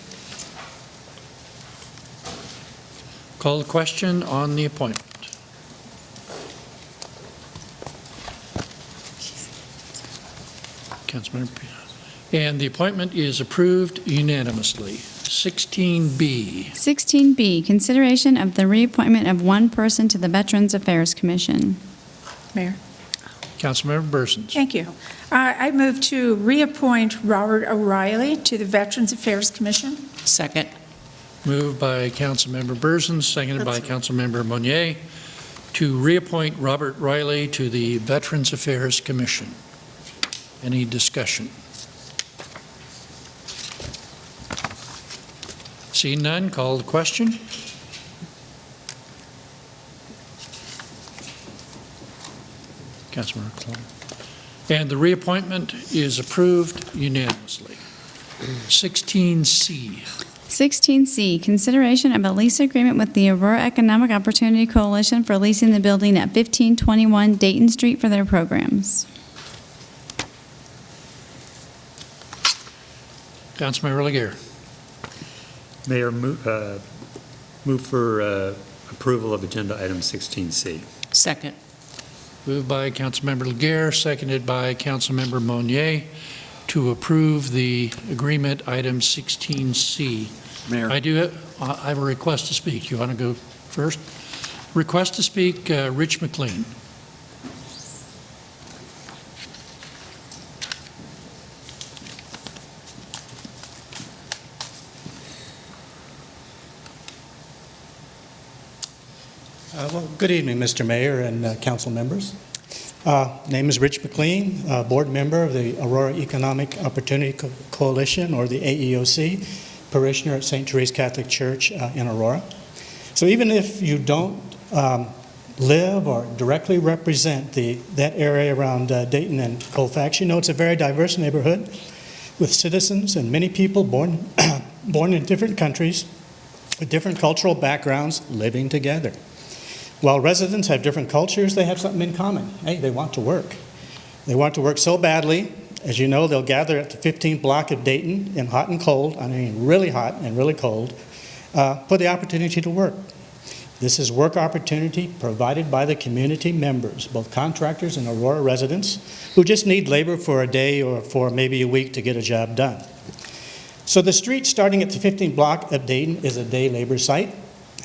Call the question on the appointment. Councilmember Pinas. And the appointment is approved unanimously. 16B. 16B, consideration of the reappointment of one person to the Veterans Affairs Commission. Mayor. Councilmember Bursins. Thank you. I move to reappoint Robert O'Reilly to the Veterans Affairs Commission. Second. Moved by Councilmember Bursins, seconded by Councilmember Monier, to reappoint Robert Riley to the Veterans Affairs Commission. Any discussion? Seeing none, call the question. Councilmember Clone. And the reappointment is approved unanimously. 16C. 16C, consideration of a lease agreement with the Aurora Economic Opportunity Coalition for leasing the building at 1521 Dayton Street for their programs. Councilmember Laguerre. Mayor, move for approval of agenda item 16C. Second. Moved by Councilmember Laguerre, seconded by Councilmember Monier, to approve the agreement item 16C. Mayor. I have a request to speak. You want to go first? Request to speak, Rich McLean. Well, good evening, Mr. Mayor and council members. Name is Rich McLean, board member of the Aurora Economic Opportunity Coalition, or the AEOC, parishioner at St. Therese Catholic Church in Aurora. So even if you don't live or directly represent that area around Dayton and Colfax, you know it's a very diverse neighborhood with citizens and many people born in different countries with different cultural backgrounds living together. While residents have different cultures, they have something in common. Hey, they want to work. They want to work so badly, as you know, they'll gather at the 15th block of Dayton in hot and cold, I mean really hot and really cold, for the opportunity to work. This is work opportunity provided by the community members, both contractors and Aurora residents, who just need labor for a day or for maybe a week to get a job done. So the street starting at the 15th block of Dayton is a day labor site,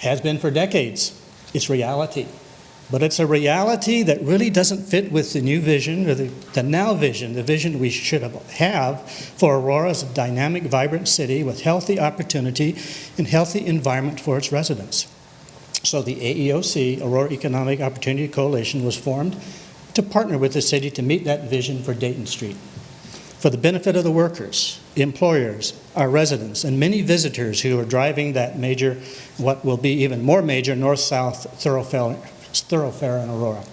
has been for decades. It's reality. But it's a reality that really doesn't fit with the new vision, or the now vision, the vision we should have for Aurora as a dynamic, vibrant city with healthy opportunity and healthy environment for its residents. So the AEOC, Aurora Economic Opportunity Coalition, was formed to partner with the city to meet that vision for Dayton Street, for the benefit of the workers, employers, our residents, and many visitors who are driving that major, what will be even more major, north-south thoroughfare in Aurora.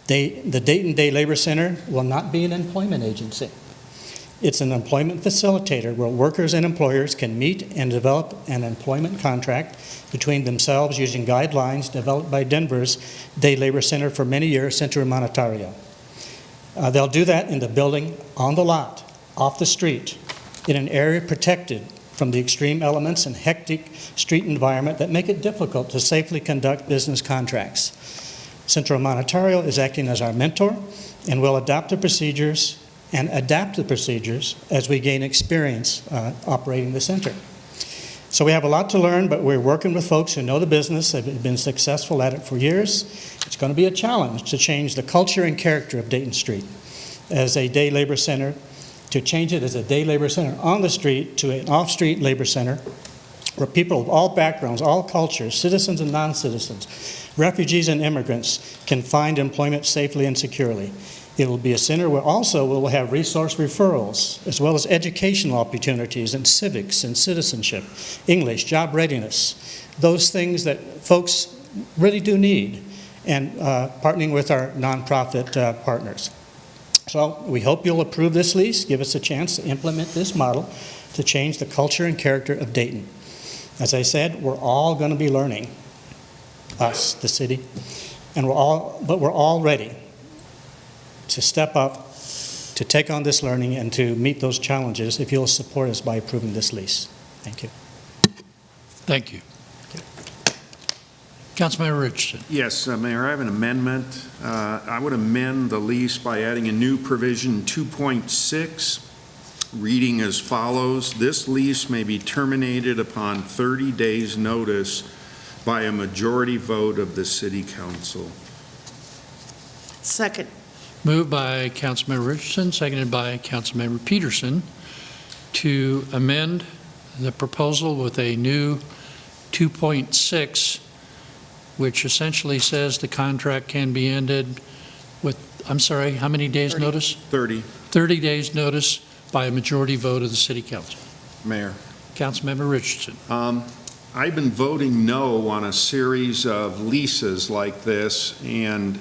The Dayton Day Labor Center will not be an employment agency. It's an employment facilitator where workers and employers can meet and develop an employment contract between themselves using guidelines developed by Denver's Day Labor Center for many years, Centro Monetario. They'll do that in the building, on the lot, off the street, in an area protected from the extreme elements and hectic street environment that make it difficult to safely conduct business contracts. Centro Monetario is acting as our mentor and will adapt the procedures as we gain experience operating the center. So we have a lot to learn, but we're working with folks who know the business, have been successful at it for years. It's going to be a challenge to change the culture and character of Dayton Street as a day labor center, to change it as a day labor center on the street to an off-street labor center where people of all backgrounds, all cultures, citizens and non-citizens, refugees and immigrants can find employment safely and securely. It will be a center where also we'll have resource referrals, as well as educational opportunities in civics and citizenship, English, job readiness, those things that folks really do need, and partnering with our nonprofit partners. So we hope you'll approve this lease, give us a chance to implement this model to change the culture and character of Dayton. As I said, we're all going to be learning, us, the city, and we're all ready to step up, to take on this learning, and to meet those challenges if you'll support us by approving this lease. Thank you. Thank you. Councilmember Richardson. Yes, Mayor, I have an amendment. I would amend the lease by adding a new provision 2.6, reading as follows. This lease may be terminated upon 30 days' notice by a majority vote of the City Council. Second. Moved by Councilmember Richardson, seconded by Councilmember Peterson, to amend the proposal with a new 2.6, which essentially says the contract can be ended with, I'm sorry, how many days' 30. notice? 30. 30 days' notice by a majority vote of the City Council. Mayor. Councilmember Richardson. I've been voting no on a series of leases like this, and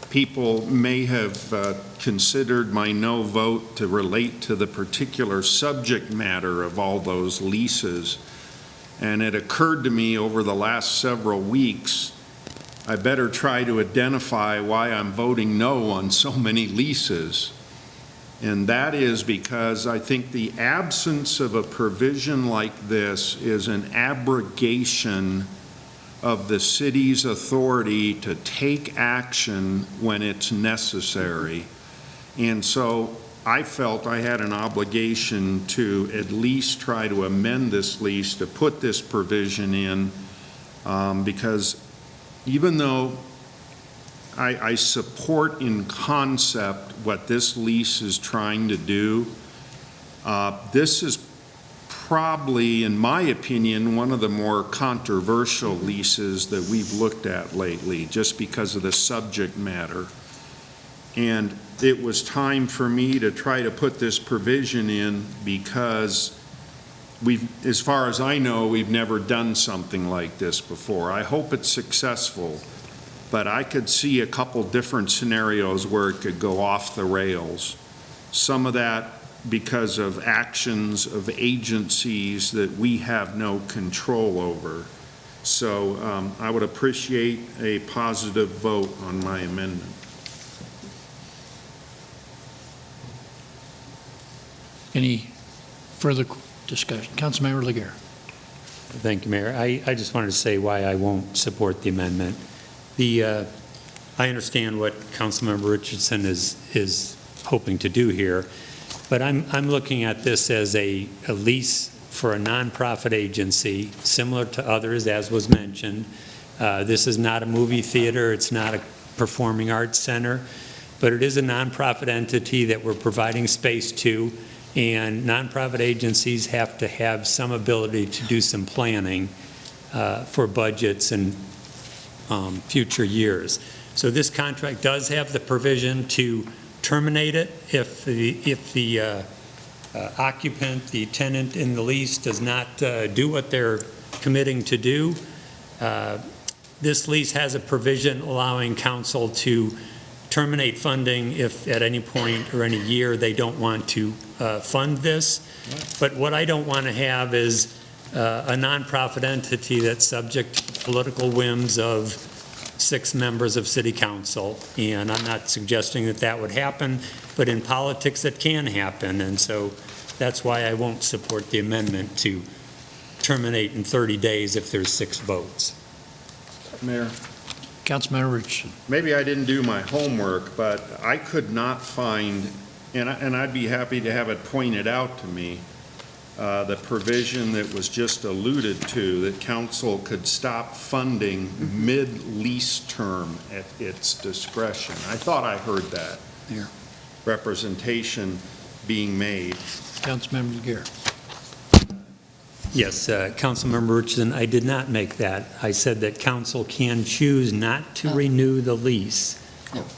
people may have considered my no vote to relate to the particular subject matter of all those leases. And it occurred to me over the last several weeks, I better try to identify why I'm voting no on so many leases. And that is because I think the absence of a provision like this is an abrogation of the city's authority to take action when it's necessary. And so I felt I had an obligation to at least try to amend this lease to put this provision in, because even though I support in concept what this lease is trying to do, this is probably, in my opinion, one of the more controversial leases that we've looked at lately, just because of the subject matter. And it was time for me to try to put this provision in because as far as I know, we've never done something like this before. I hope it's successful, but I could see a couple different scenarios where it could go off the rails. Some of that because of actions of agencies that we have no control over. So I would appreciate a positive vote on my amendment. Any further discussion? Councilmember Laguerre. Thank you, Mayor. I just wanted to say why I won't support the amendment. I understand what Councilmember Richardson is hoping to do here, but I'm looking at this as a lease for a nonprofit agency, similar to others, as was mentioned. This is not a movie theater, it's not a performing arts center, but it is a nonprofit entity that we're providing space to, and nonprofit agencies have to have some ability to do some planning for budgets and future years. So this contract does have the provision to terminate it if the occupant, the tenant in the lease, does not do what they're committing to do. This lease has a provision allowing council to terminate funding if at any point or any year they don't want to fund this. But what I don't want to have is a nonprofit entity that's subject to political whims of 6 members of City Council. And I'm not suggesting that that would happen, but in politics it can happen. And so that's why I won't support the amendment to terminate in 30 days if there's 6 votes. Mayor. Councilmember Richardson. Maybe I didn't do my homework, but I could not find, and I'd be happy to have it pointed out to me, the provision that was just alluded to, that council could stop funding mid-lease term at its discretion. I thought I heard that representation being made. Councilmember Laguerre. Yes, Councilmember Richardson, I did not make that. I said that council can choose not to renew the lease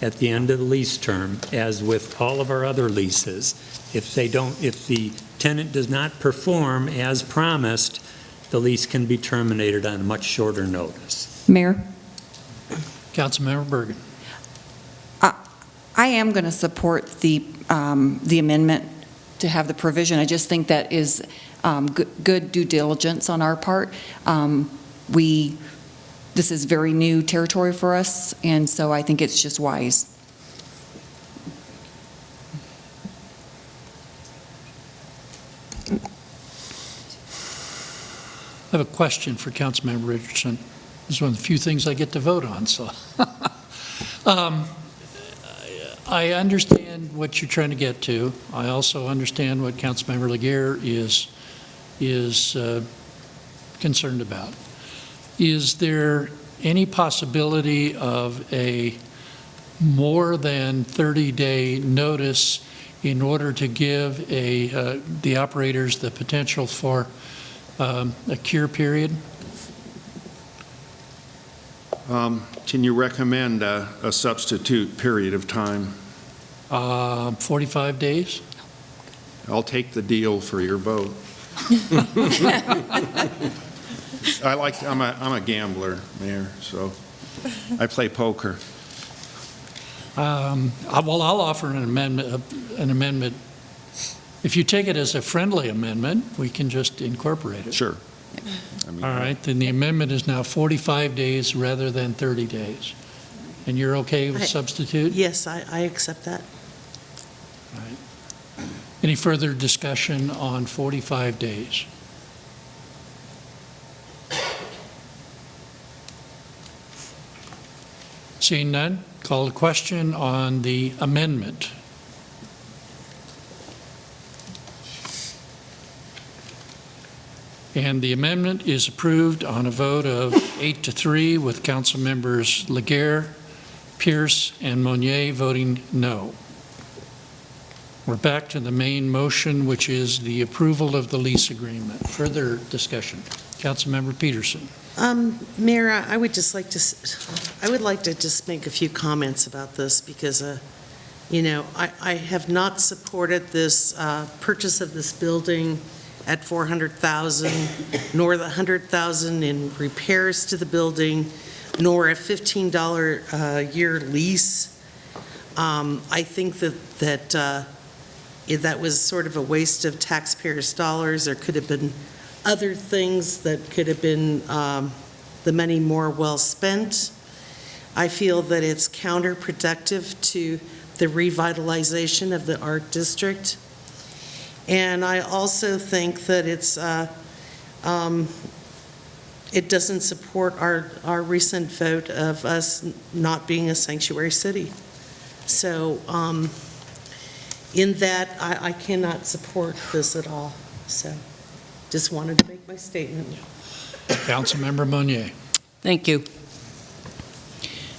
at the end of the lease term, as with all of our other leases, if the tenant does not perform as promised, the lease can be terminated on a much shorter notice. Mayor, Councilmember Bergen. I am going to support the amendment to have the provision. I just think that is good due diligence on our part. This is very new territory for us, and so I think it's just wise. I have a question for Councilmember Richardson. This is one of the few things I get to vote on, so. I understand what you're trying to get to. I also understand what Councilmember Laguerre is concerned about. Is there any possibility of a more than 30-day notice in order to give the operators the potential for a cure period? Can you recommend a substitute period of time? 45 days? I'll take the deal for your vote. I'm a gambler, Mayor, so I play poker. Well, I'll offer an amendment. If you take it as a friendly amendment, we can just incorporate it. Sure. All right, then the amendment is now 45 days rather than 30 days. And you're okay with substitute? Yes, I accept that. All right. Any further discussion on 45 days? Seeing none, call the question on the amendment. And the amendment is approved on a vote of 8-3 with Council members Laguerre, Pierce, and Monier voting no. We're back to the main motion, which is the approval of the lease agreement. Further discussion. Councilmember Peterson. Mayor, I would like to just make a few comments about this because, I have not supported this purchase of this building at $400,000, nor the $100,000 in repairs to the building, nor a $15 year lease. I think that was sort of a waste of taxpayers' dollars. There could have been other things that could have been the money more well spent. I feel that it's counterproductive to the revitalization of the art district. And I also think that it doesn't support our recent vote of us not being a sanctuary city. So in that, I cannot support this at all. So just wanted to make my statement. Councilmember Monier. Thank you.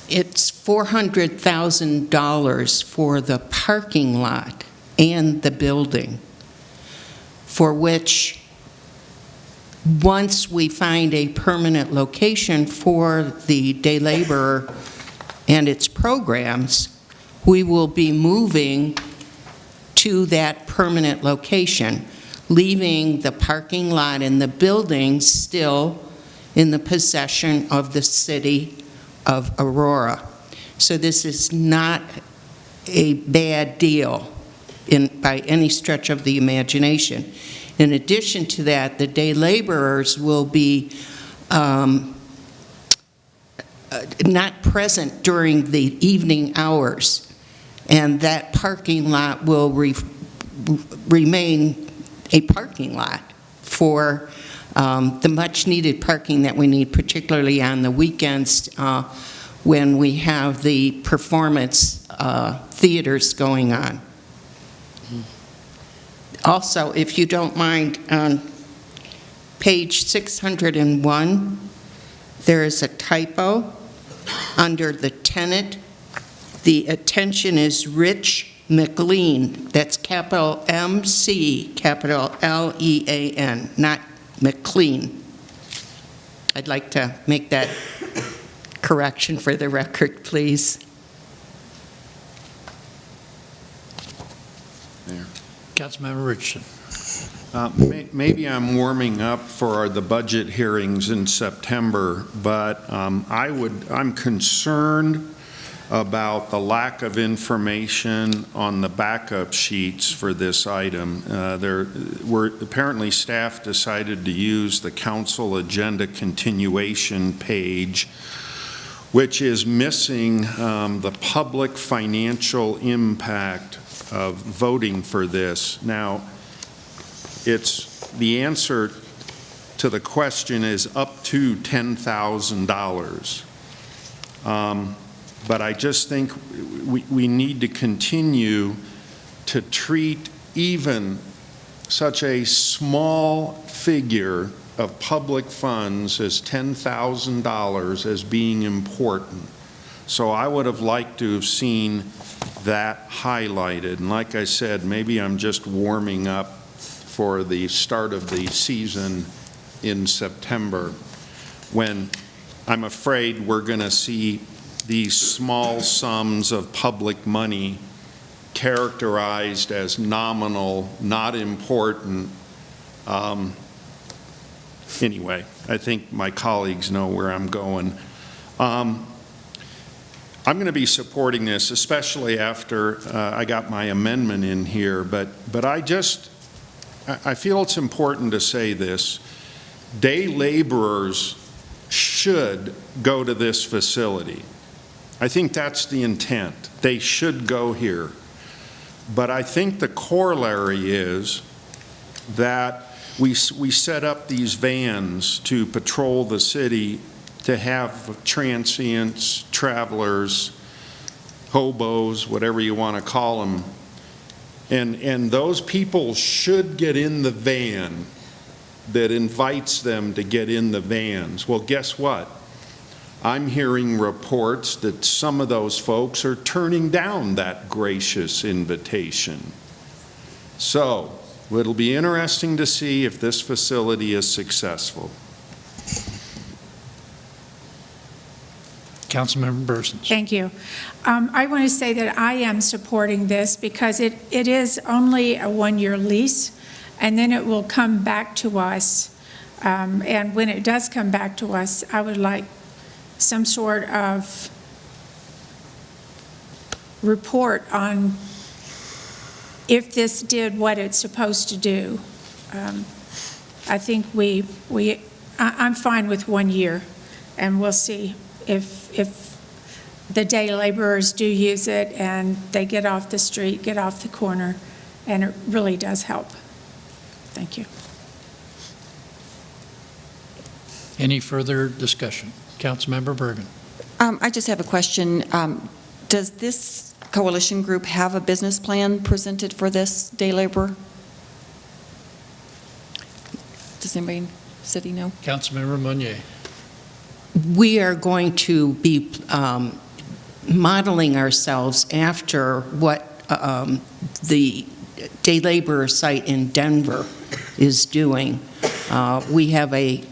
It's $400,000 for the parking lot and the building, for which, once we find a permanent location for the day laborer and its programs, we will be moving to that permanent location, leaving the parking lot and the building still in the possession of the city of Aurora. So this is not a bad deal by any stretch of the imagination. In addition to that, the day laborers will be not present during the evening hours, and that parking lot will remain a parking lot for the much-needed parking that we need, particularly on the weekends when we have the performance theaters going on. Also, if you don't mind, on page 601, there is a typo under the tenant. The attention is Rich McLean. That's capital MC, capital Lean, not McLean. I'd like to make that correction for the record, please. Councilmember Richardson. Maybe I'm warming up for the budget hearings in September, but I'm concerned about the lack of information on the backup sheets for this item. Apparently staff decided to use the council agenda continuation page, which is missing the public financial impact of voting for this. Now, the answer to the question is up to $10,000. But I just think we need to continue to treat even such a small figure of public funds as $10,000 as being important. So I would have liked to have seen that highlighted. And like I said, maybe I'm just warming up for the start of the season in September, when I'm afraid we're going to see these small sums of public money characterized as nominal, not important. Anyway, I think my colleagues know where I'm going. I'm going to be supporting this, especially after I got my amendment in here, but I feel it's important to say this. Day laborers should go to this facility. I think that's the intent. They should go here. But I think the corollary is that we set up these vans to patrol the city to have transients, travelers, hobos, whatever you want to call them. And those people should get in the van that invites them to get in the vans. Well, guess what? I'm hearing reports that some of those folks are turning down that gracious invitation. So it'll be interesting to see if this facility is successful. Councilmember Bursons. Thank you. I want to say that I am supporting this because it is only a one-year lease, and then it will come back to us. And when it does come back to us, I would like some sort of report on if this did what it's supposed to do. I think I'm fine with 1 year, and we'll see if the day laborers do use it and they get off the street, get off the corner, and it really does help. Thank you. Any further discussion? Councilmember Bergen. I just have a question. Does this coalition group have a business plan presented for this day laborer? Does anybody in the city know? Councilmember Monnier. We are going to be modeling ourselves after what the day laborer site in Denver is doing. We have an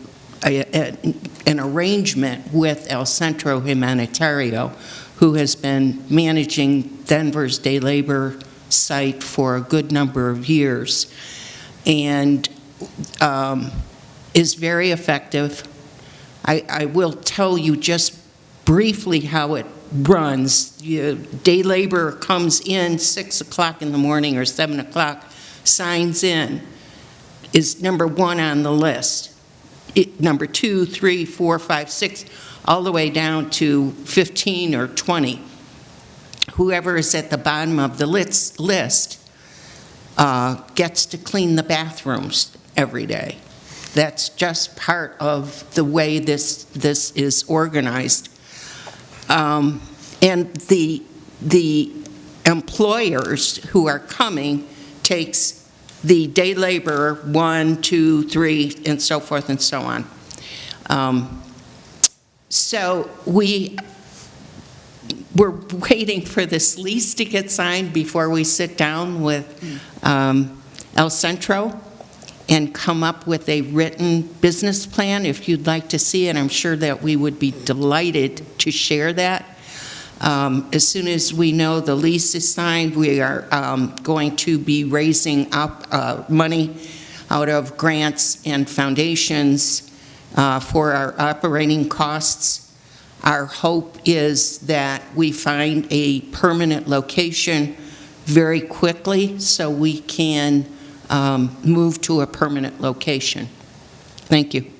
arrangement with El Centro Humanitario, who has been managing Denver's day labor site for a good number of years, and is very effective. I will tell you just briefly how it runs. Day labor comes in 6 o'clock in the morning or 7 o'clock, signs in, is number 1 on the list. Number 2, 3, 4, 5, 6, all the way down to 15 or 20. Whoever is at the bottom of the list gets to clean the bathrooms every day. That's just part of the way this is organized. And the employers who are coming takes the day laborer 1, 2, 3, and so forth and so on. So we're waiting for this lease to get signed before we sit down with El Centro and come up with a written business plan. If you'd like to see it, I'm sure that we would be delighted to share that. As soon as we know the lease is signed, we are going to be raising up money out of grants and foundations for our operating costs. Our hope is that we find a permanent location very quickly so we can move to a permanent location. Thank you.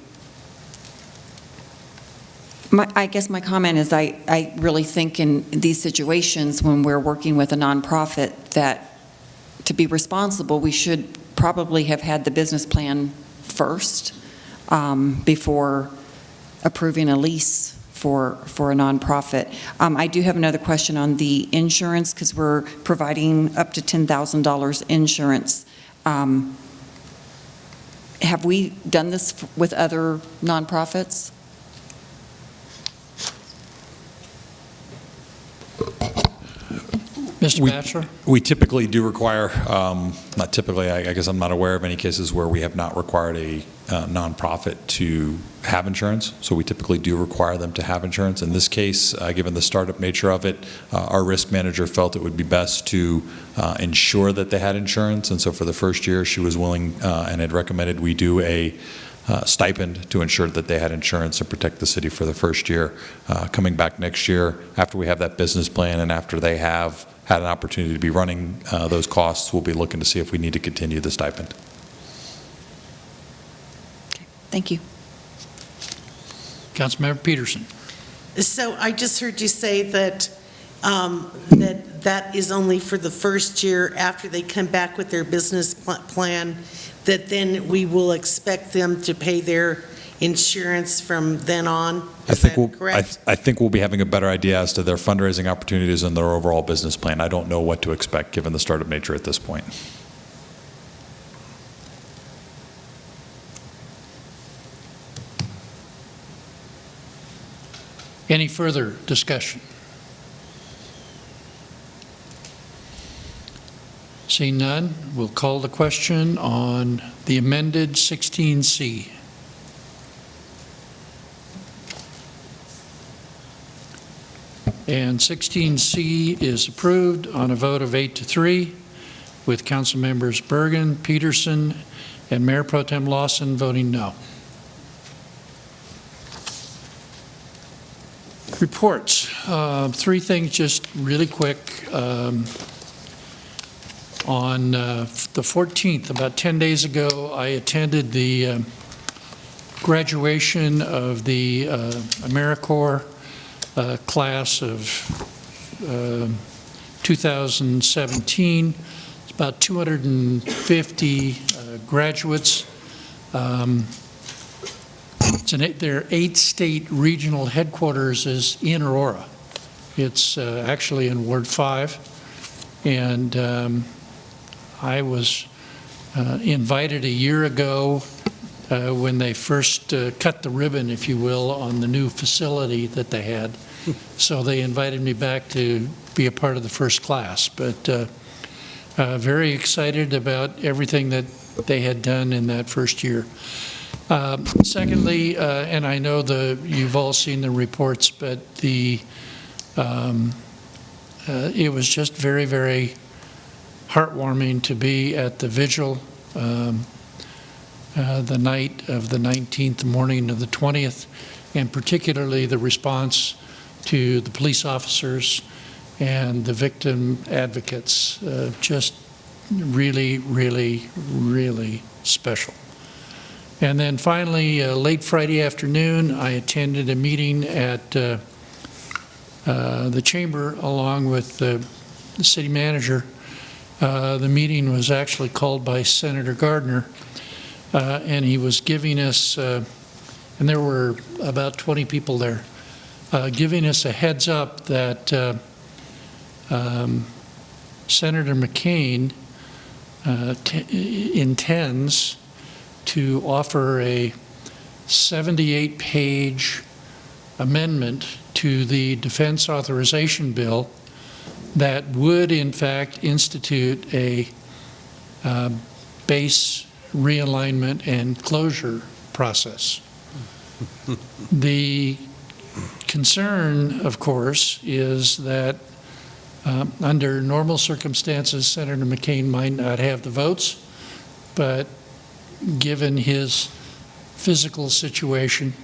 I guess my comment is I really think in these situations when we're working with a nonprofit that to be responsible, we should probably have had the business plan first before approving a lease for a nonprofit. I do have another question on the insurance because we're providing up to $10,000 insurance. Have we done this with other nonprofits? Mr. Batchelor? We typically do require, not typically, I guess I'm not aware of any cases where we have not required a nonprofit to have insurance. So we typically do require them to have insurance. In this case, given the startup nature of it, our risk manager felt it would be best to ensure that they had insurance. And so for the first year, she was willing and had recommended we do a stipend to ensure that they had insurance to protect the city for the first year. Coming back next year, after we have that business plan and after they have had an opportunity to be running those costs, we'll be looking to see if we need to continue the stipend. Thank you. Councilmember Peterson. So I just heard you say that that is only for the first year after they come back with their business plan, that then we will expect them to pay their insurance from then on? Is that correct? I think we'll be having a better idea as to their fundraising opportunities and their overall business plan. I don't know what to expect given the startup nature at this point. Any further discussion? Seeing none, we'll call the question on the amended 16C. And 16C is approved on a vote of 8-3, with Council Members Bergen, Peterson, and Mayor Pro Tem Lawson voting no. Reports. Three things just really quick. On the 14th, about 10 days ago, I attended the graduation of the AmeriCorps class of 2017. It's about 250 graduates. Their 8-state regional headquarters is in Aurora. It's actually in Ward 5. And I was invited a year ago when they first cut the ribbon, if you will, on the new facility that they had. So they invited me back to be a part of the first class. But very excited about everything that they had done in that first year. Secondly, and I know you've all seen the reports, but it was just very, very heartwarming to be at the vigil the night of the 19th, the morning of the 20th, and particularly the response to the police officers and the victim advocates. Just really, really, really special. And then finally, late Friday afternoon, I attended a meeting at the chamber along with the city manager. The meeting was actually called by Senator Gardner, and he was giving us, and there were about 20 people there, giving us a heads up that Senator McCain intends to offer a 78-page amendment to the Defense Authorization Bill that would, in fact, institute a base realignment and closure process. The concern, of course, is that under normal circumstances, Senator McCain might not have the votes, but given his physical situation,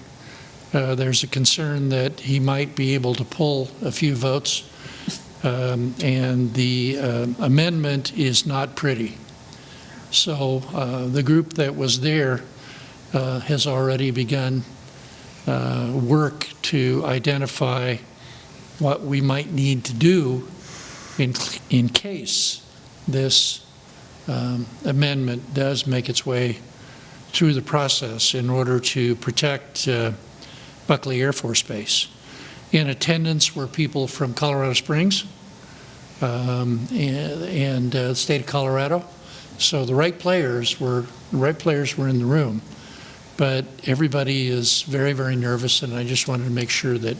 there's a concern that he might be able to pull a few votes, and the amendment is not pretty. So the group that was there has already begun work to identify what we might need to do in case this amendment does make its way through the process in order to protect Buckley Air Force Base. In attendance were people from Colorado Springs and the state of Colorado. So the right players were in the room. But everybody is very, very nervous, and I just wanted to make sure that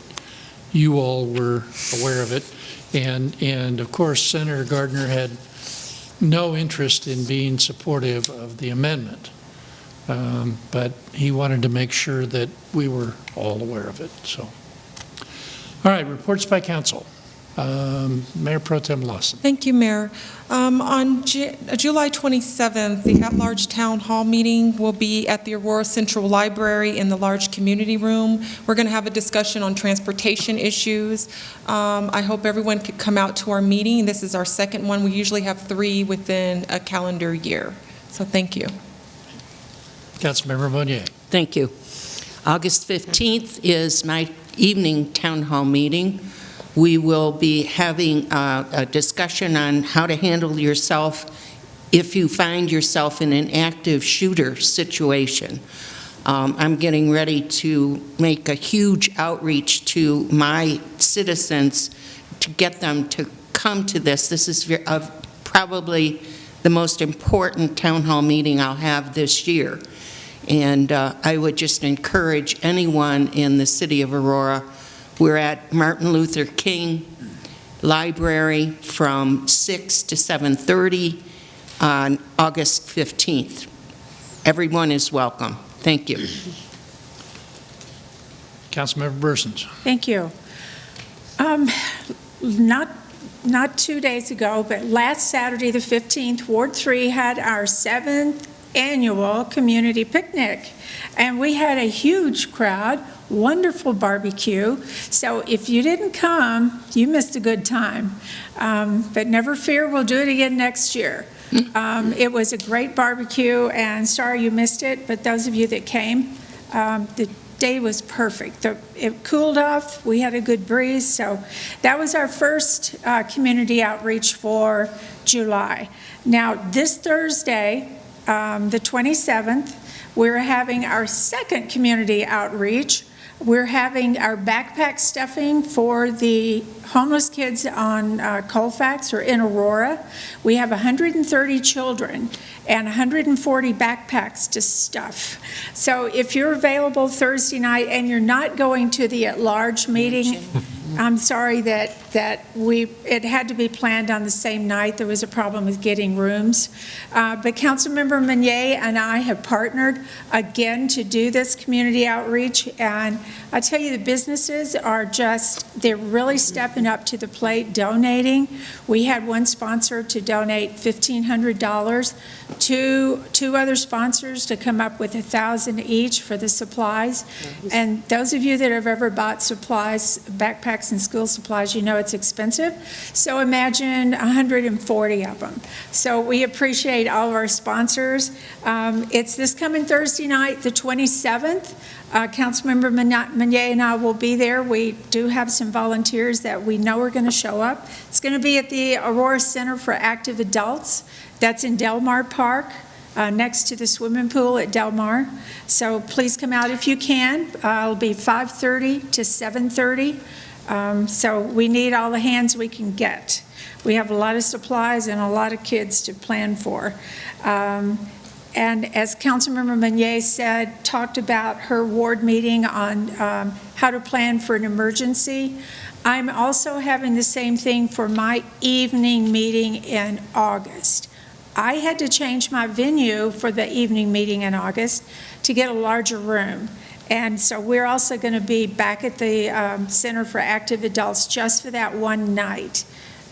you all were aware of it. And of course, Senator Gardner had no interest in being supportive of the amendment, but he wanted to make sure that we were all aware of it. So, all right, reports by council. Mayor Pro Tem Lawson. Thank you, Mayor. On July 27th, the at-large town hall meeting will be at the Aurora Central Library in the large community room. We're going to have a discussion on transportation issues. I hope everyone could come out to our meeting. This is our second one. We usually have 3 within a calendar year. So thank you. Councilmember Monnier. Thank you. August 15th is my evening town hall meeting. We will be having a discussion on how to handle yourself if you find yourself in an active shooter situation. I'm getting ready to make a huge outreach to my citizens to get them to come to this. This is probably the most important town hall meeting I'll have this year. And I would just encourage anyone in the city of Aurora. We're at Martin Luther King Library from 6 to 7:30 on August 15th. Everyone is welcome. Thank you. Councilmember Bursons. Thank you. Not 2 days ago, but last Saturday, the 15th, Ward 3 had our 7th annual community picnic. And we had a huge crowd, wonderful barbecue. So if you didn't come, you missed a good time. But never fear, we'll do it again next year. It was a great barbecue, and sorry you missed it, but those of you that came, the day was perfect. It cooled off, we had a good breeze, so that was our first community outreach for July. Now, this Thursday, the 27th, we're having our second community outreach. We're having our backpack stuffing for the homeless kids on Colfax or in Aurora. We have 130 children and 140 backpacks to stuff. So if you're available Thursday night and you're not going to the at-large meeting, I'm sorry that it had to be planned on the same night. There was a problem with getting rooms. But Councilmember Meunier and I have partnered again to do this community outreach. And I tell you, the businesses are they're really stepping up to the plate, donating. We had one sponsor to donate $1,500, two other sponsors to come up with $1,000 each for the supplies. And those of you that have ever bought supplies, backpacks and school supplies, you know it's expensive. So imagine 140 of them. So we appreciate all of our sponsors. It's this coming Thursday night, the 27th. Councilmember Meunier and I will be there. We do have some volunteers that we know are going to show up. It's going to be at the Aurora Center for Active Adults. That's in Delmar Park, next to the swimming pool at Delmar. So please come out if you can. It'll be 5:30 to 7:30. So we need all the hands we can get. We have a lot of supplies and a lot of kids to plan for. And as Councilmember Meunier talked about her ward meeting on how to plan for an emergency, I'm also having the same thing for my evening meeting in August. I had to change my venue for the evening meeting in August to get a larger room. And so we're also going to be back at the Center for Active Adults just for that one night.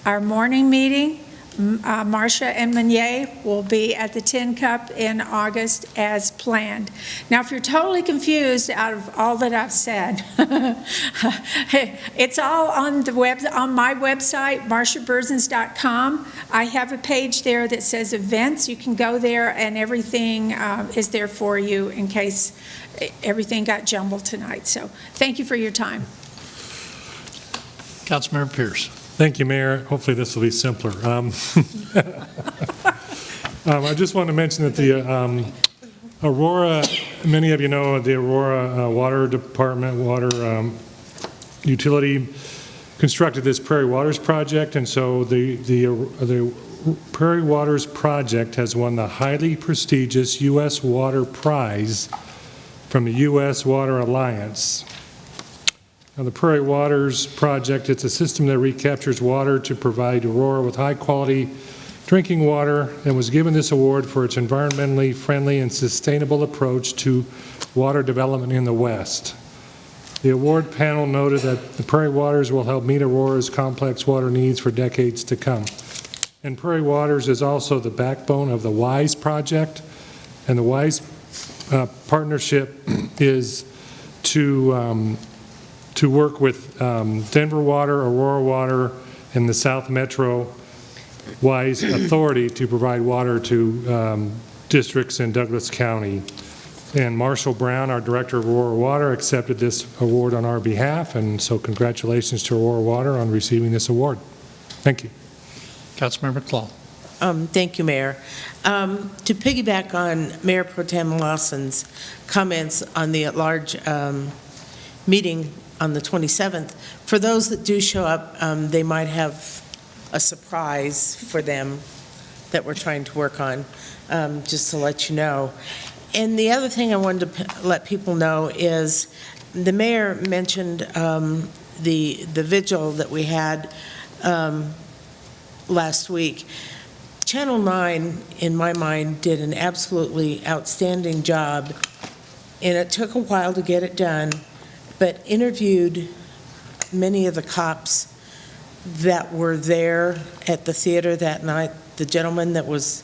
Our morning meeting, Marcia and Meunier will be at the Tin Cup in August as planned. Now, if you're totally confused out of all that I've said, it's all on the on my website, marciaburzens.com. I have a page there that says events. You can go there, and everything is there for you in case everything got jumbled tonight. So, thank you for your time. Councilmember Pierce. Thank you, Mayor. Hopefully this will be simpler. I just want to mention that the Aurora, many of you know the Aurora Water Department, water utility constructed this Prairie Waters project, and so the Prairie Waters project has won the highly prestigious U.S. Water Prize from the U.S. Water Alliance. Now, the Prairie Waters project, it's a system that recaptures water to provide Aurora with high-quality drinking water, and was given this award for its environmentally friendly and sustainable approach to water development in the West. The award panel noted that the Prairie Waters will help meet Aurora's complex water needs for decades to come. And Prairie Waters is also the backbone of the WISE project, and the WISE partnership is to work with Denver Water, Aurora Water, and the South Metro WISE Authority to provide water to districts in Douglas County. And Marshall Brown, our Director of Aurora Water, accepted this award on our behalf, and so congratulations to Aurora Water on receiving this award. Thank you. Councilmember Claw. Thank you, Mayor. To piggyback on Mayor Pro Tem Lawson's comments on the at-large meeting on the 27th, for those that do show up, they might have a surprise for them that we're trying to work on, just to let you know. And the other thing I wanted to let people know is the mayor mentioned the vigil that we had last week. Channel 9, in my mind, did an absolutely outstanding job, and it took a while to get it done, but interviewed many of the cops that were there at the theater that night, the gentleman that was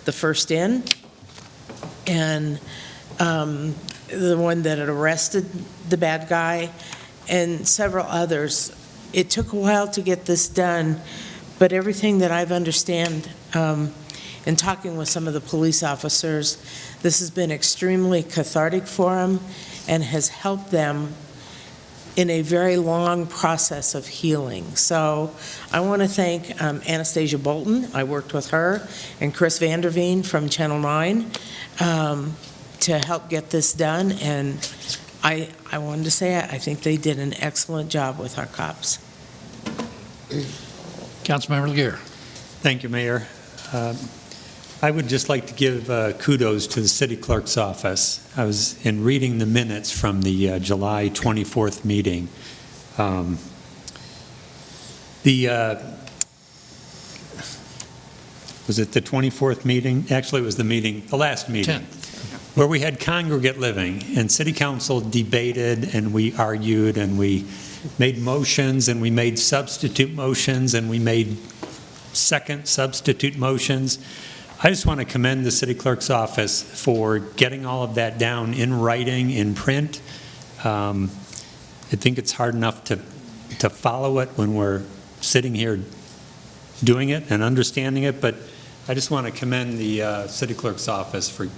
the first in, and the one that had arrested the bad guy, and several others. It took a while to get this done, but everything that I've understand in talking with some of the police officers, this has been extremely cathartic for them and has helped them in a very long process of healing. So I want to thank Anastasia Bolton, I worked with her, and Chris Vanderveen from Channel 9 to help get this done. And I wanted to say I think they did an excellent job with our cops. Councilmember Laguerre. Thank you, Mayor. I would just like to give kudos to the city clerk's office. I was in reading the minutes from the July 24th meeting. Was it the 24th meeting? Actually, it was the last meeting. 10th. Where we had congregate living, and city council debated, and we argued, and we made motions, and we made substitute motions, and we made second substitute motions. I just want to commend the city clerk's office for getting all of that down in writing, in print. I think it's hard enough to follow it when we're sitting here doing it and understanding it, but I just want to commend the city clerk's office for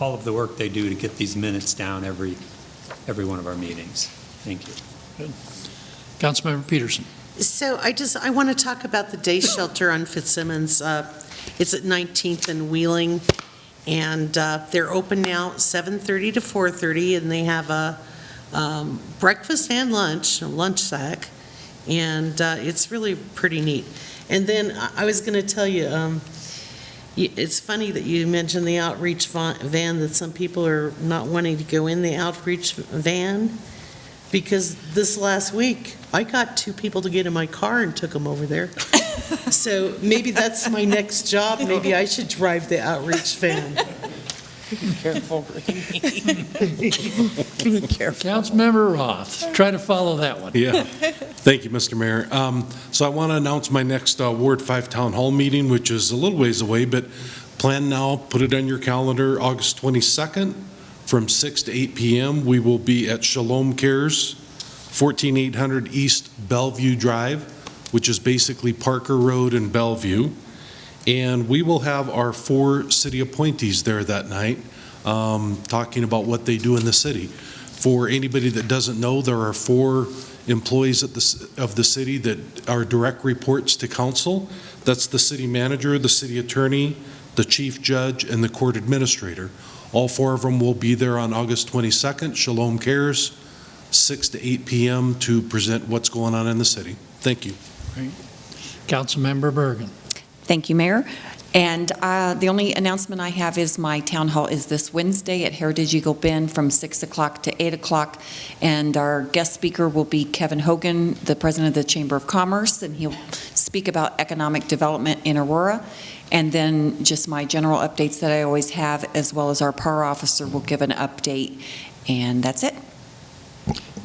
all of the work they do to get these minutes down every one of our meetings. Thank you. Good. Councilmember Peterson. So I want to talk about the day shelter on Fitzsimmons. It's at 19th and Wheeling, and they're open now 7:30 to 4:30, and they have a breakfast and lunch, a lunch sack, and it's really pretty neat. And then I was going to tell you, it's funny that you mentioned the outreach van, that some people are not wanting to go in the outreach van, because this last week, I got 2 people to get in my car and took them over there. So maybe that's my next job. Maybe I should drive the outreach van. Careful, Careful. Councilmember Roth, try to follow that one. Yeah. Thank you, Mr. Mayor. So I want to announce my next Ward 5 Town Hall meeting, which is a little ways away, but plan now, put it on your calendar, August 22nd from 6 to 8 p.m. We will be at Shalom Cares, 14800 East Bellevue Drive, which is basically Parker Road and Bellevue. And we will have our 4 city appointees there that night, talking about what they do in the city. For anybody that doesn't know, there are 4 employees of the city that are direct reports to council. That's the city manager, the city attorney, the chief judge, and the court administrator. All 4 of them will be there on August 22nd, Shalom Cares, 6 to 8 p.m. to present what's going on in the city. Thank you. Councilmember Bergen. Thank you, Mayor. And the only announcement I have is my town hall is this Wednesday at Heritage Eagle Bend from 6 o'clock to 8 o'clock. And our guest speaker will be Kevin Hogan, the president of the Chamber of Commerce, and he'll speak about economic development in Aurora. And then just my general updates that I always have, as well as our PAR officer will give an update. And that's it.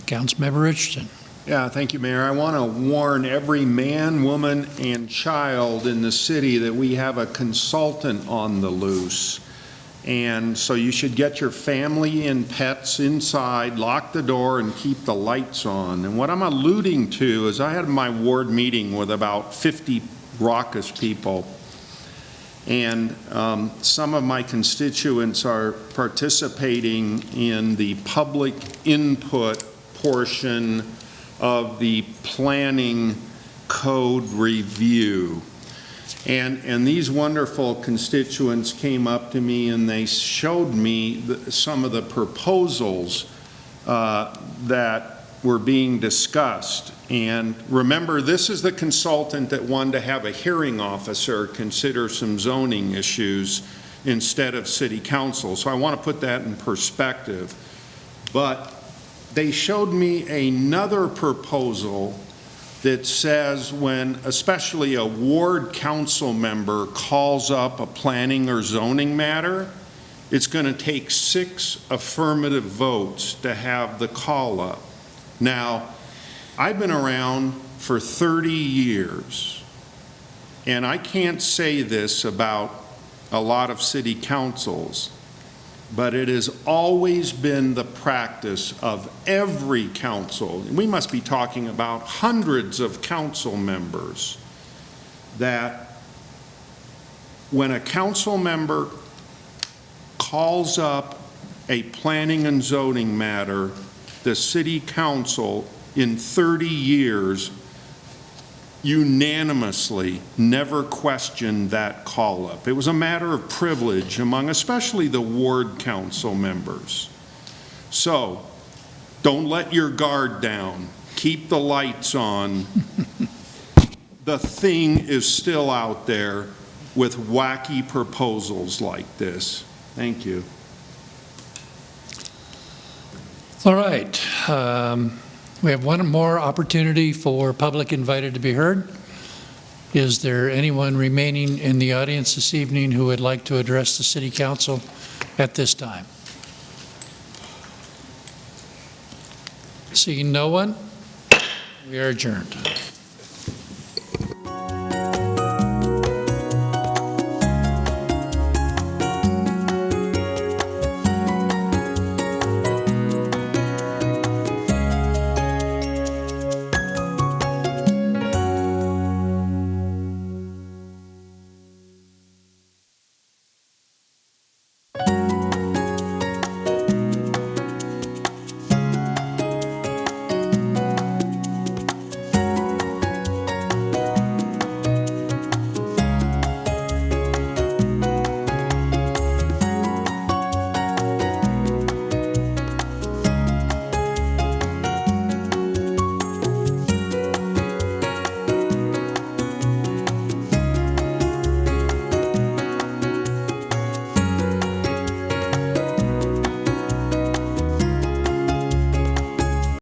Councilmember Richardson. Yeah, thank you, Mayor. I want to warn every man, woman, and child in the city that we have a consultant on the loose. And so you should get your family and pets inside, lock the door, and keep the lights on. And what I'm alluding to is I had my ward meeting with about 50 raucous people. And some of my constituents are participating in the public input portion of the planning code review. And these wonderful constituents came up to me and they showed me some of the proposals that were being discussed. And remember, this is the consultant that wanted to have a hearing officer consider some zoning issues instead of city council. So I want to put that in perspective. But they showed me another proposal that says when especially a ward council member calls up a planning or zoning matter, it's going to take 6 affirmative votes to have the call up. Now, I've been around for 30 years, and I can't say this about a lot of city councils, but it has always been the practice of every council, and we must be talking about hundreds of council members, that when a council member calls up a planning and zoning matter, the city council in 30 years unanimously never questioned that call up. It was a matter of privilege among especially the ward council members. So don't let your guard down. Keep the lights on. The thing is still out there with wacky proposals like this. Thank you. All right. We have one more opportunity for public invited to be heard. Is there anyone remaining in the audience this evening who would like to address the City Council at this time? Seeing no one, we are adjourned.